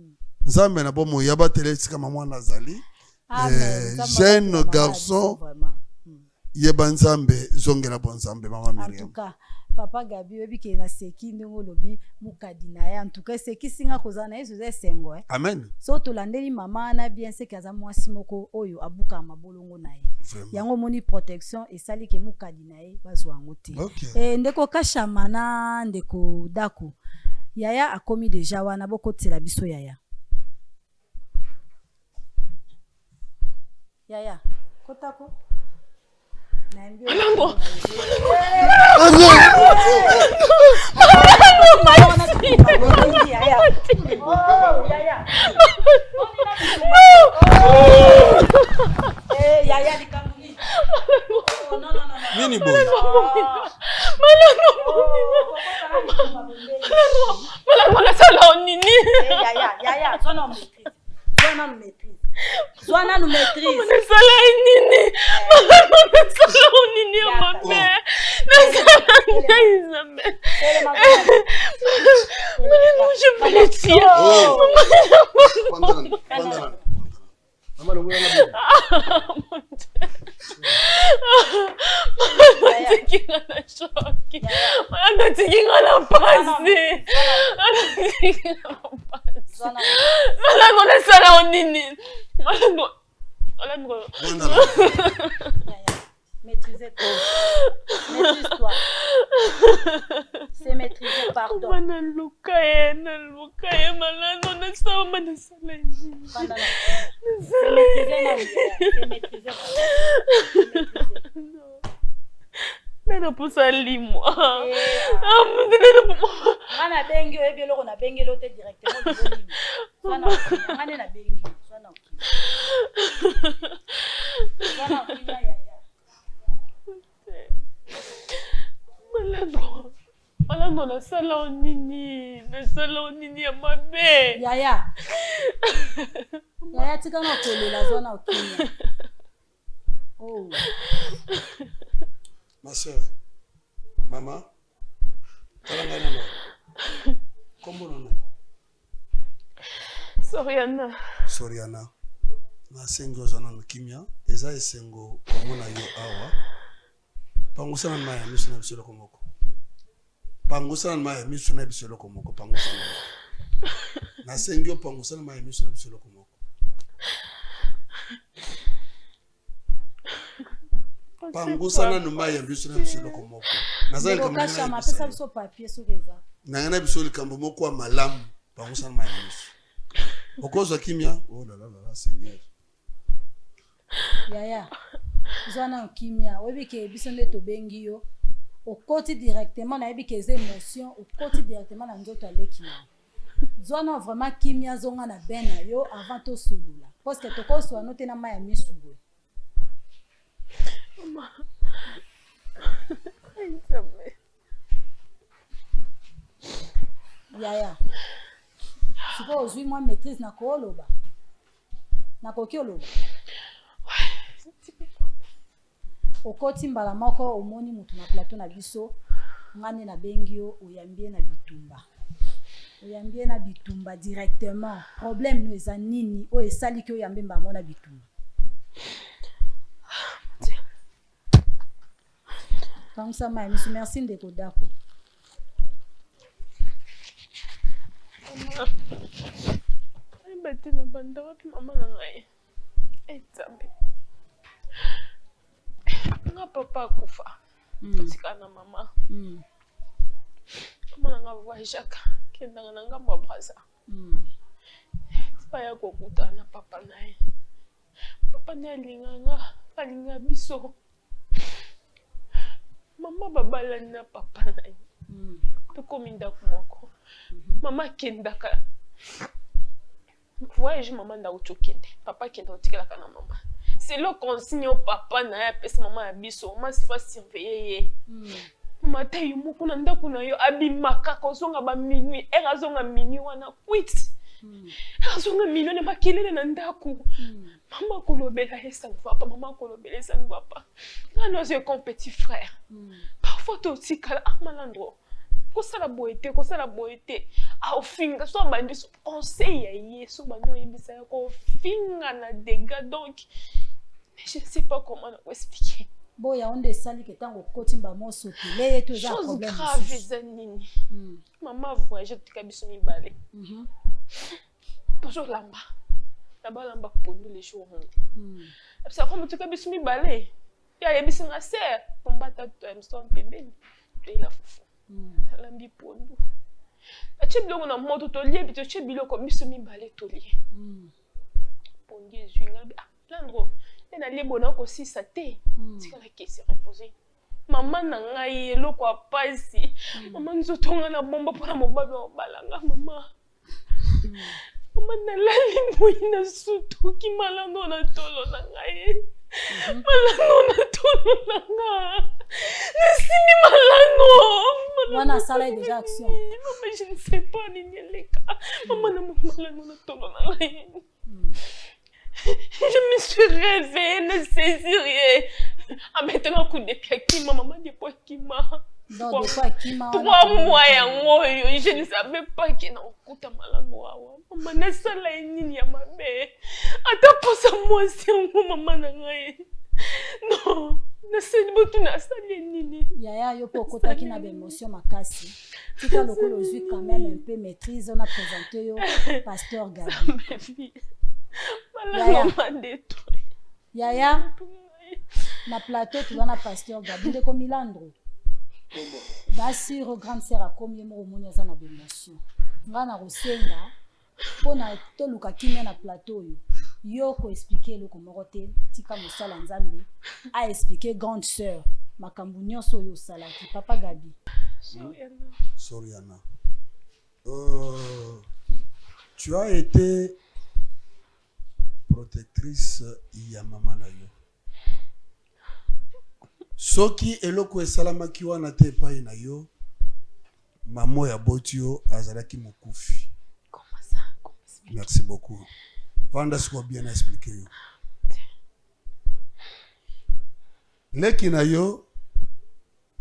Speaker 2: nzambe na bomo yabatela sika mama nazali jeune garçon Yebanzambe zongela bonzambe mama Miriam.
Speaker 11: En tout cas, Papa Gabi webi ke na seki ndongo lobi mukadina ya en tout cas seki singa kozana yesu ze sengo
Speaker 2: Amen.
Speaker 11: So to landeli mama na bien seki aza mwasi moko oyo abuka mabolongo na ye. Yango moni protection esali ke mukadina ye bazwa ngote.
Speaker 2: Okay.
Speaker 11: Ndeko kashamana ndeko dako. Yaya akomi deja wana boko tsela biso yaya. Yaya, kotako
Speaker 3: Malango.
Speaker 2: Nini boy?
Speaker 11: Zwana nous maîtrise.
Speaker 3: On est sala nini. On est sala nini ma mère. Mais non, je veux le dire.
Speaker 2: Maman, le
Speaker 11: Maîtrisez-toi. Maîtrise-toi. C'est maîtriser, pardon. C'est maîtriser.
Speaker 3: Nana posa limwa.
Speaker 11: Nana bengi oyebi eloko na bengi elote directement de Swana ngane na bengi. Swana kima ya.
Speaker 3: Malando na salon nini ya mabe.
Speaker 11: Yaya. Yaya tika na kolela zona okimia. Oh.
Speaker 2: Ma soeur, maman, comment on est?
Speaker 3: Soriana.
Speaker 2: Soriana. Na sengo zona kimia, eza esengo komona yo awa. Pangusana na ya misu na bisolo komoko. Pangusana na ya misu na bisolo komoko pangusana. Na sengo pangusana na ya misu na bisolo komoko. Pangusana numa ya biso na biso lokomoko. Nazali kama
Speaker 11: kasha mapesa biso papier sokeza.
Speaker 2: Na ngana biso likambo moko wa malamu pangusana ma ya biso. Okoza kimia. Oh la la la Seigneur.
Speaker 11: Yaya. Zona kimia. Webi ke biso nde to bengi yo. Okoti directement na yebi ke ze émotion, okoti directement na nzoto aleki na. Zona vraiment kimia zonga na bena yo avant to sulula. Parce que to ko so anote na ma ya misu.
Speaker 3: Maman.
Speaker 11: Yaya. C'est pas aujourd'hui moi maîtrise na koloba. Na kokioloba. Okoti mbala moko omoni mutu na plateau na biso ngane na bengio oyambie na bitumba. Oyambie na bitumba directement. Problème no eza nini o esali ki oyambe mbamo na bitumba. Comme ça, merci de Kodako.
Speaker 3: Papa kufa. Tika na mama. Mama nga voyage kenda na ngambo braza. Tipa ya kokuta na papa nae. Papa ne alinga biso. Mama babala na papa nae. Tokomi ndako moko. Mama kendaka. Voyage maman nda uchokende. Papa kenda otikela kana mama. C'est le consigne au papa na ya pesa mama ya biso. Mama sifa surveiller. Mama tayi moko na ndako na yo abimaka kozonga ba minuit. Era zonga minuit wana quit. Azonga minuit na makelele na ndako. Mama kolobela esa papa, mama kolobela esa papa. Nga c'est un petit frère. Parfois tu aussi kala malandro. Kosala boete. A ofinga so bandi so conseil ya yeso bando yebisa ya ko finga na dégâts donc je ne sais pas comment expliquer.
Speaker 11: Boya onde sali ke tango kotimba moso tele to za problème.
Speaker 3: Chose grave zanini. Maman voyage tika biso mi balé. Toujours lamba. Là-bas lamba pondu les jours. Ça comme tika biso mi balé. Ya yebisa nga sœur pombata to emson pembeni. Et la fufu. Lambi pondu. Achebiloko na moto to liebi to chebiloko biso mi balé to lie. Pondu ezwinga ah landro. Na libona ko sisa te. Tika la question reposer. Maman na ngai eloko apasi. Maman nzotonga na bomba pona mobabe obalanga mama. Maman na lali moina sutu ki malando na tolo na ngai. Malando na tolo na ngai. Nesini malando.
Speaker 11: Wana sala déjà action.
Speaker 3: Maman je ne sais pas ni leka. Maman na malando na tolo na ngai. Je me suis réveillée, ne saisis rien. En maintenant, coup de pied, qui m'a maman dit quoi qui m'a.
Speaker 11: Donc, de quoi qui m'a...
Speaker 3: 3 mois yango yo, je ne savais pas que na okuta malango awa. Mama nasala nini ya mabe. Ata posa mwasi yango mama na ngai. Non, nasali botu nasali nini.
Speaker 11: Yaya yo po kota ki na émotion makasi. Tika lokolo ozwi quand même un peu maîtrise, on a présenté yo pasteur Gabi. Yaya na plateau tu na pasteur Gabi de ko Milandro. Basi ro grande sœur akomi mo moni za na émotion. Ngana rosenga pona to luka kimia na plateau yo ko expliquer le komoko te tika mosala nzambe a expliquer grande sœur makambu nyonso yo salaki papa Gabi.
Speaker 2: Soriana. Tu as été protectrice ya mama na yo. Soki eloko esalamaki wana te epai na yo, mamo ya botio azalaki mokufi.
Speaker 3: Comment ça?
Speaker 2: Merci beaucoup. Vanda siko bien expliqué yo. Leki na yo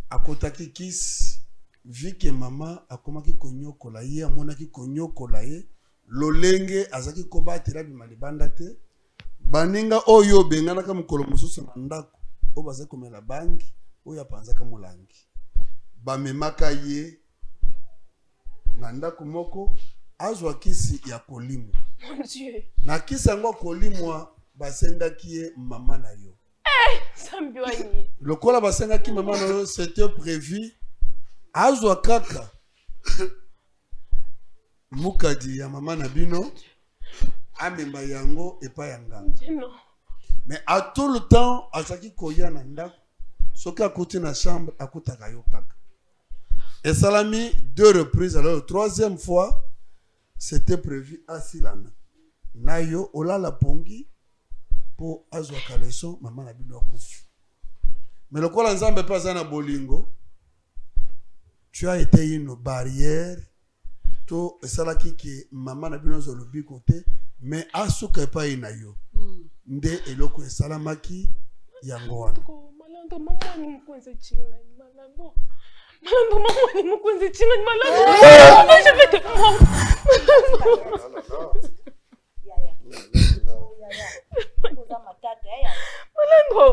Speaker 2: akotaki kis vi ke mama akomaki konyokola ye amonaki konyokola ye lolenge azaki kobatela bimali banda te baninga oyo benganaka mukolo mosusu na ndako o baza komela bangi oyo apanzaka molangi bamemaka ye na ndako moko azwa kisi ya kolimu.
Speaker 3: Mon Dieu.
Speaker 2: Na kisi yango kolimwa basengaki ye mama na yo.
Speaker 3: Sambiwani.
Speaker 2: Lokola basengaki mama na yo, c'était prévu azwa kaka mukadi ya mama na bino amemba yango epa ya nganga.
Speaker 3: Non.
Speaker 2: Mais à tout le temps azaki koya na ndako soki akuti na chambre akutaka yo kaka. Et salami 2 reprises, alors la 3e fois c'était prévu à Silana. Nayo olala pongi pour azwa kaleson mama na bino akufi. Mais lokola nzambe pas na bolingo, tu as été une barrière to esalaki ki mama na bino zo lobi côté mais asuka pa ina yo. Nde eloko esalamaki yango wana.
Speaker 3: Malando mama ni mkwenze chinga malando. Malando mama ni mkwenze chinga malando. Je vais te Malando.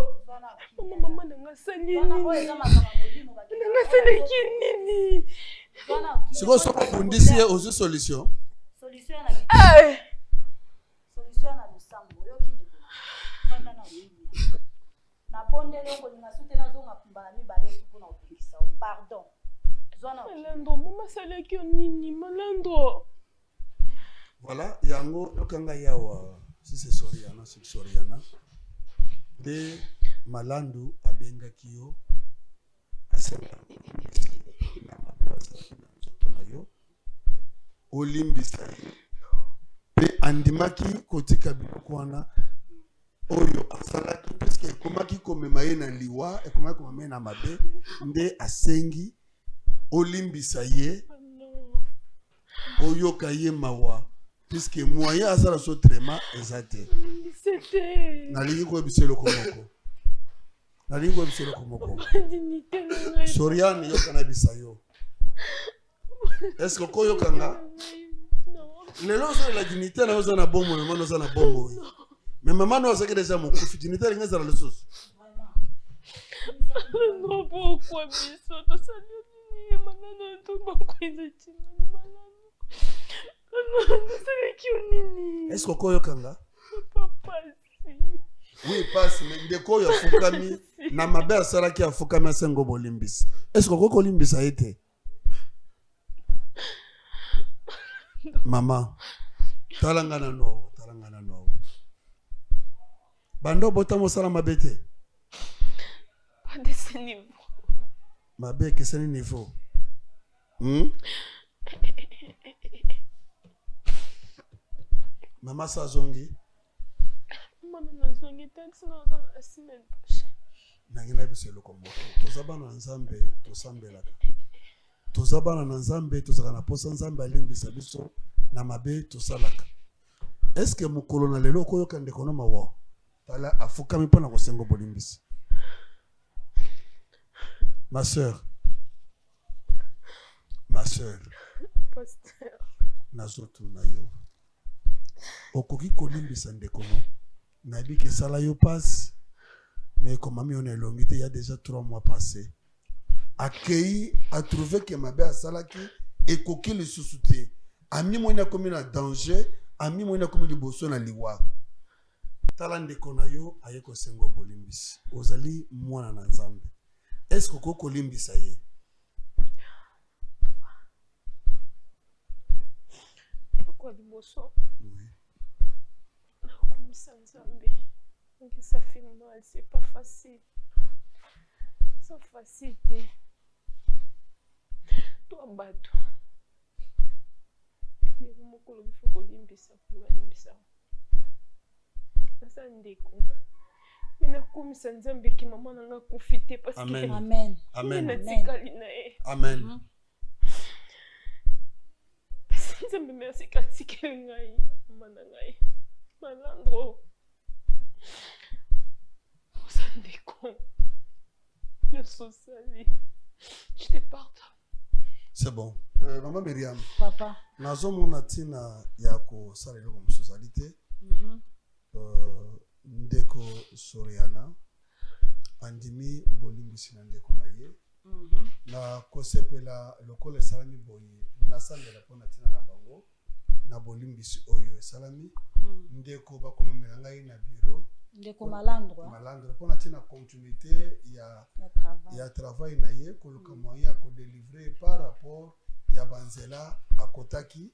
Speaker 3: Mama nanga sali nini? Nanga sali nini?
Speaker 2: Siko soko kundisi ozu solution.
Speaker 11: Solution na solution na lusambo yo ki fanda na wini. Na pondele ngo ningasute na zonga kumbala mi bale pour na opikisa. Pardon. Zona
Speaker 3: Malando mama sali nini? Malando.
Speaker 2: Voilà, yango okanga yawa si c'est Soriana, c'est Soriana. De Malandu abenga kiyo asenga na mapaza na yo olimbisa pe andimaki kotika bilokwana oyo asalaki parce que komaki komema ye na liwa e komaki komema na mabe nde asengi olimbisa ye oyo kaye mawa puisque moyen asala so trema ezate nalingi ko biselo komoko nalingi ko biselo komoko Soriane yo kana bisayo est-ce que ko yo kanga lelo so la dignité na oza na bombo na mano oza na bombo mais maman no osaki déjà mon coup dignité ngeza la sauce
Speaker 3: non pourquoi biso to salut manana to bakwenza china malano.
Speaker 2: Est-ce que koyo kanga?
Speaker 3: Papa si.
Speaker 2: Oui, passe mais de koyo fukami na mabe asala ki afukami asengo bolimbis. Est-ce que koko limbisa ete? Maman, talangana no. Bando botamo sala mabete.
Speaker 3: Pas de ce niveau.
Speaker 2: Mabe que c'est niveau. Mama Sazongi.
Speaker 3: Mama Nazongi, thanks na la semaine prochaine.
Speaker 2: Nangina biselo komoko. Tozabana nzambe, tosambelaka. Tozabana na nzambe, tozakana posa nzambe alimbisa biso na mabe tosalaka. Est-ce que mukolo na lelo koyo kande kono mawa? Tala afukami pona kosengo bolimbisi. Ma sœur, sœur.
Speaker 3: Pasteur.
Speaker 2: Nazotuna yo. Okoki kolimbisa ndeko no. Nabi ke sala yo passe. Mais comme ami on est long, il y a déjà 3 mois passés. Accueilli a trouvé que ma belle salaki et coquille le sous-souté. Ami moi na comme un danger, ami moi na comme le bosso na liwa. Talande konayo ayeko sengo bolimbis. Ozali mwana na nzambe. Est-ce que koko limbisa ye?
Speaker 3: Kwa liboso. Oui. Comme ça nzambe. Ça fait mal, c'est pas facile. C'est facile. Toi, bateau. Il y a un mot qui faut limbisa, limbisa. Ça ndeko. Mina kumisa nzambe ki mama nanga kufite parce que
Speaker 2: Amen.
Speaker 11: Amen.
Speaker 2: Amen.
Speaker 3: Amen. Nzambe merci katikeli ngai mama ngai. Malandro. Ndeko. Le sociali. Je te pardonne.
Speaker 2: C'est bon. Maman Myriam.
Speaker 11: Papa.
Speaker 2: Nazo mona tina yako sala loko socialité. Ndeko Soriana. Andimi bolimbisi na ndeko na ye. Na kosepela lokole salami boyi. Na sandela pona tina na bango. Na bolimbisi oyo salami. Ndeko bakomemela ngai na bureau.
Speaker 11: Ndeko malandro.
Speaker 2: Malandro pona tina continuité ya travail na ye koluka moyen ko délivrer par rapport ya banzela akotaki.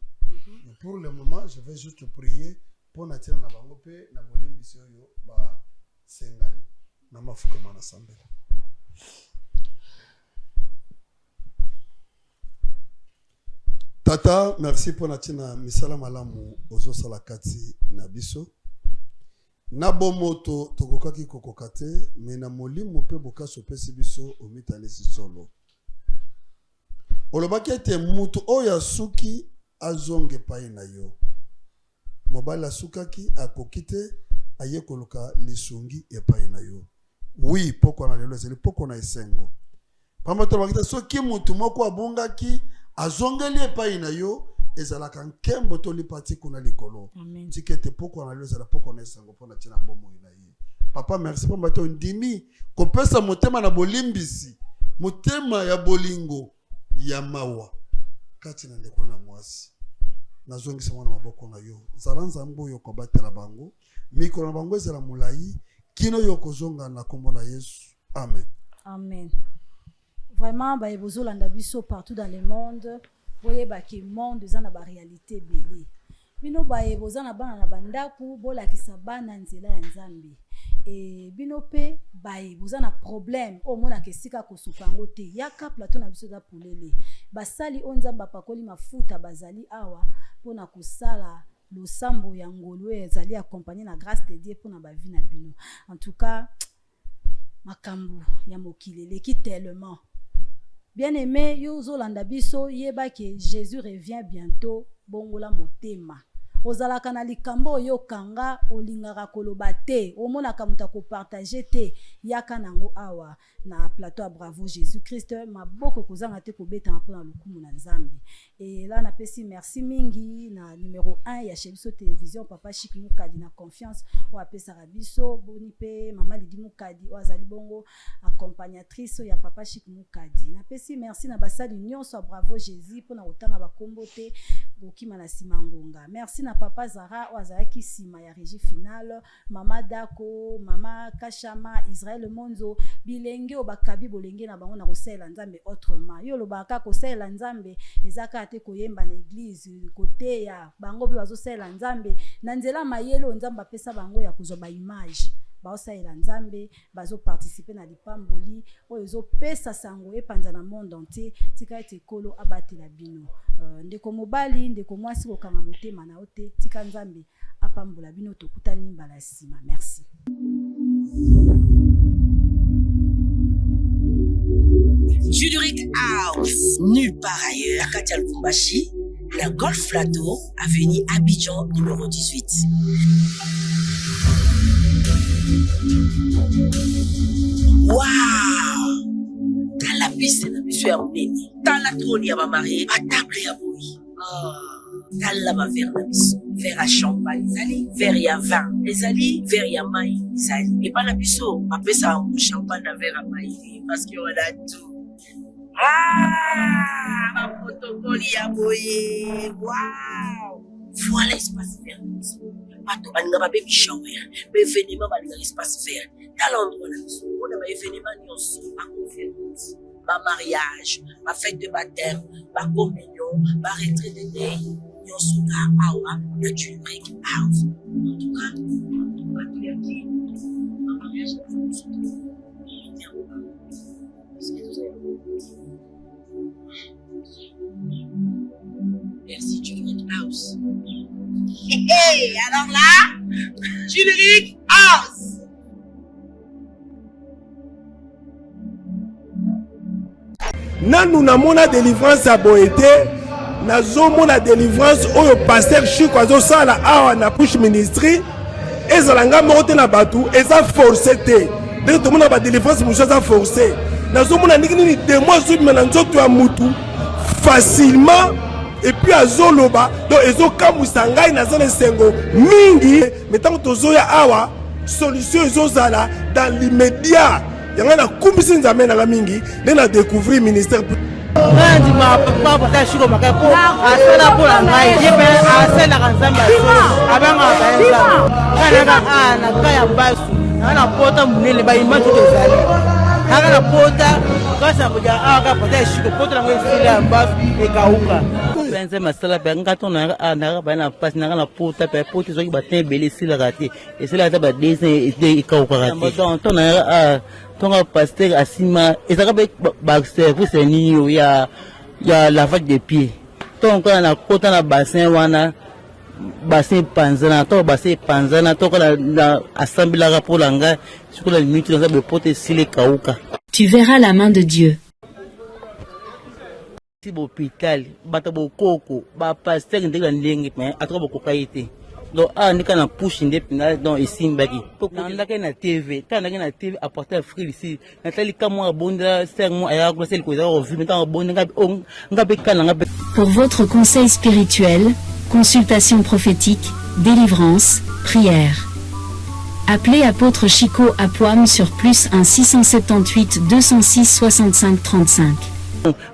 Speaker 2: Mais pour le moment, je vais juste prier pour na tina na bango pe na bolimbisi oyo ba sengani na mafuka mana sambela. Tata, merci pour na tina misala malamu ozo salakati na biso. Na bomoto tokokaki kokokate mais na molimo pe bokaso pesi biso omitani solo. Olobaki ete mutu oya suki azonge pai na yo. Mobala sukaki akokite aye koluka lisungi epai na yo. Oui, poko na lelo zeli poko na esengo. Pamba to bakita soki mutu moko abungaki azongeli epai na yo ezalaka nkembo to lipati kuna likolo.
Speaker 11: Amen.
Speaker 2: Tikete poko na lelo zela poko na esengo pona tina bomo ina ye. Papa merci pamba to ndimi kopesa motema na bolimbisi. Motema ya bolingo ya mawa. Kati na ndeko na mwasi. Nazongisa mwana maboko na yo. Zalanza mbo yo kobatela bango. Mikolo na bango ezala mulai. Kino yo kozonga na kombo na Yesu. Amen.
Speaker 11: Amen. Vraiment, bah, vous avez biso partout dans le monde. Vous voyez que le monde est dans la réalité belé. Bino ba vous avez na bandaku bola kisabana nzela ya nzambe. Et bino pe ba vous avez un problème. Au mona kesika kosupango te. Yaka plateau na biso za pulele. Basali onzamba pakoli mafuta bazali awa pona kusala le sambo ya ngolo ezali accompagné na grâce de Dieu pour na ba vie na bino. En tout cas, makambu ya mokili leki tellement. Bien-aimé, yo zolanda biso yeba que Jésus revient bientôt bongola motema. Ozalaka na likambo yo kanga olingaka koloba te omonaka muta ko partager te yaka nango awa na plateau Bravo Jésus Christ maboko kozanga te ko beta mpona lukumu na Nzambe. Et là na pesi merci mingi na numéro 1 ya Chebiso télévision Papa Chic Mukadi na confiance o apesa rabiso boni pe Mama Lidi Mukadi o azali bongo accompagnatrice ya Papa Chic Mukadi. Na pesi merci na basali nyonso Bravo Jésus pona otanga bakombo te bokima na simangonga. Merci na Papa Zara o azalaki sima ya régie finale, Mama Dako, Mama Kashama, Israël Monzo, bilenge o bakabi bolenge na bango na kosela Nzambe autrement. Yo lo baka kosela Nzambe ezaka ate koyemba na église côté ya bango pe bazosela Nzambe na nzela mayelo Nzambe apesa bango ya kuzoba image. Baosaela Nzambe bazo participer na lipamboli oyo zo pesa sango epanza na monde entier tika ete kolo abatela bino. Ndeko mobali ndeko mwasi kokanga motema na ote tika Nzambe apambola bino tokutani mbala sima. Merci.
Speaker 13: Juduric House, nulle part ailleurs. Katia Lubumbashi, la Golf Plateau, avenue Abidjan numéro 18. Waouh! Dans la piste, biso ya monene tala trône ya bamarié batable ya boyi tala bavere na biso verre ya champagne ezali verre ya vin ezali verre ya mai ezali epa na biso bapesaka mo champagne na verre ya mai parce que on a tout baprotokole ya boye wow voilà espace vert bato balinga babebi shower baévénement balinga espace vert tala endroit na biso mpona baévénement nyonso baconférence bamariage bafête de baptême bacommunion baretrait de day nyonso ka awa na Juric House en tout cas batoyaki bamariage merci Juric House. Hey, alors là, Juric House.
Speaker 14: Nanu namona délivrance à Boété, nazomona délivrance oyo pasteur Chico azosala awa na push ministry, ezalanga mote na batu, eza forcé te. Donc tout le monde a délivrance muchaza forcé. Nazomona nini démon zumi na nzoto ya mutu facilement et puis azoloba donc ezokamwisa ngai naza na esengo mingi mais tant tozoya awa solution ezozala dans l'immédiat yanga na kumbisi nzambe na mingi nde na découvrir ministère
Speaker 15: Nandi ma papa pata shiko makapo asala pola ngai yebe asala kanzamba abanga baenza kana na kaya basu na pota munene ba image ezali na pota kasa moja aka pata shiko pota ngai sile ambasu ekauka penze masala pe ngato na ba na passe na pota pe pota zo ki batin bele sile rate et sile ata ba dessin ekauka rate donc na tonga pasteur asima ezaka ba service ninyo ya lavage de pieds donc na kota na bassin wana bassin panzana to bassin panzana to la assemblée la pour langa sur la minute dans ba pote sile kauka.
Speaker 16: Tu verras la main de Dieu.
Speaker 15: Si l'hôpital bata bokoko ba pasteur ndeka ndenge mais atoka bokokaite donc nika na push ndepinga donc isimbaki ndaka na TV tandaka na TV apporter frère ici natali kamwa bonda sermo aya ko sel ko za revu maintenant bonda ngabe kana ngabe.
Speaker 16: Pour votre conseil spirituel, consultation prophétique, délivrance, prière. Appelez apôtre Chico à Poam sur +1 678 206 65 35.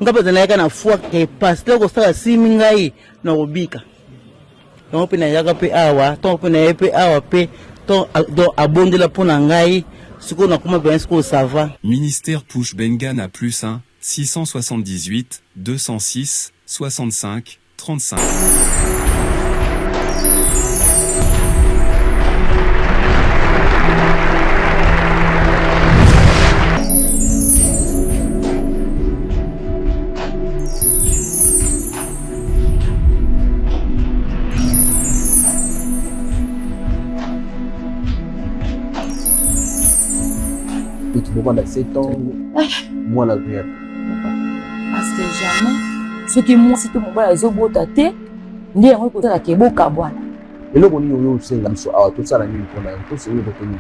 Speaker 15: Ngabe zanaka na foi que pasteur ko sala simingai na obika. Donc pena yaka pe awa to pena pe awa pe to do abondela pona ngai siko na kuma bien siko ça va.
Speaker 17: Ministère Push Bengan à +1 678 206 65 35.
Speaker 10: Pendant 7 ans, moi la vie.
Speaker 9: Parce que jamais, ce qui moi, c'est que mon père est au bout de thé, ni un côté la kebo kabwana.
Speaker 10: Et là, on y a aussi tout ça la nuit pour la tout c'est retenu.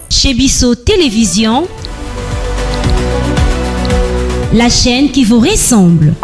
Speaker 4: Chez Bissot Télévision, la chaîne qui vous ressemble.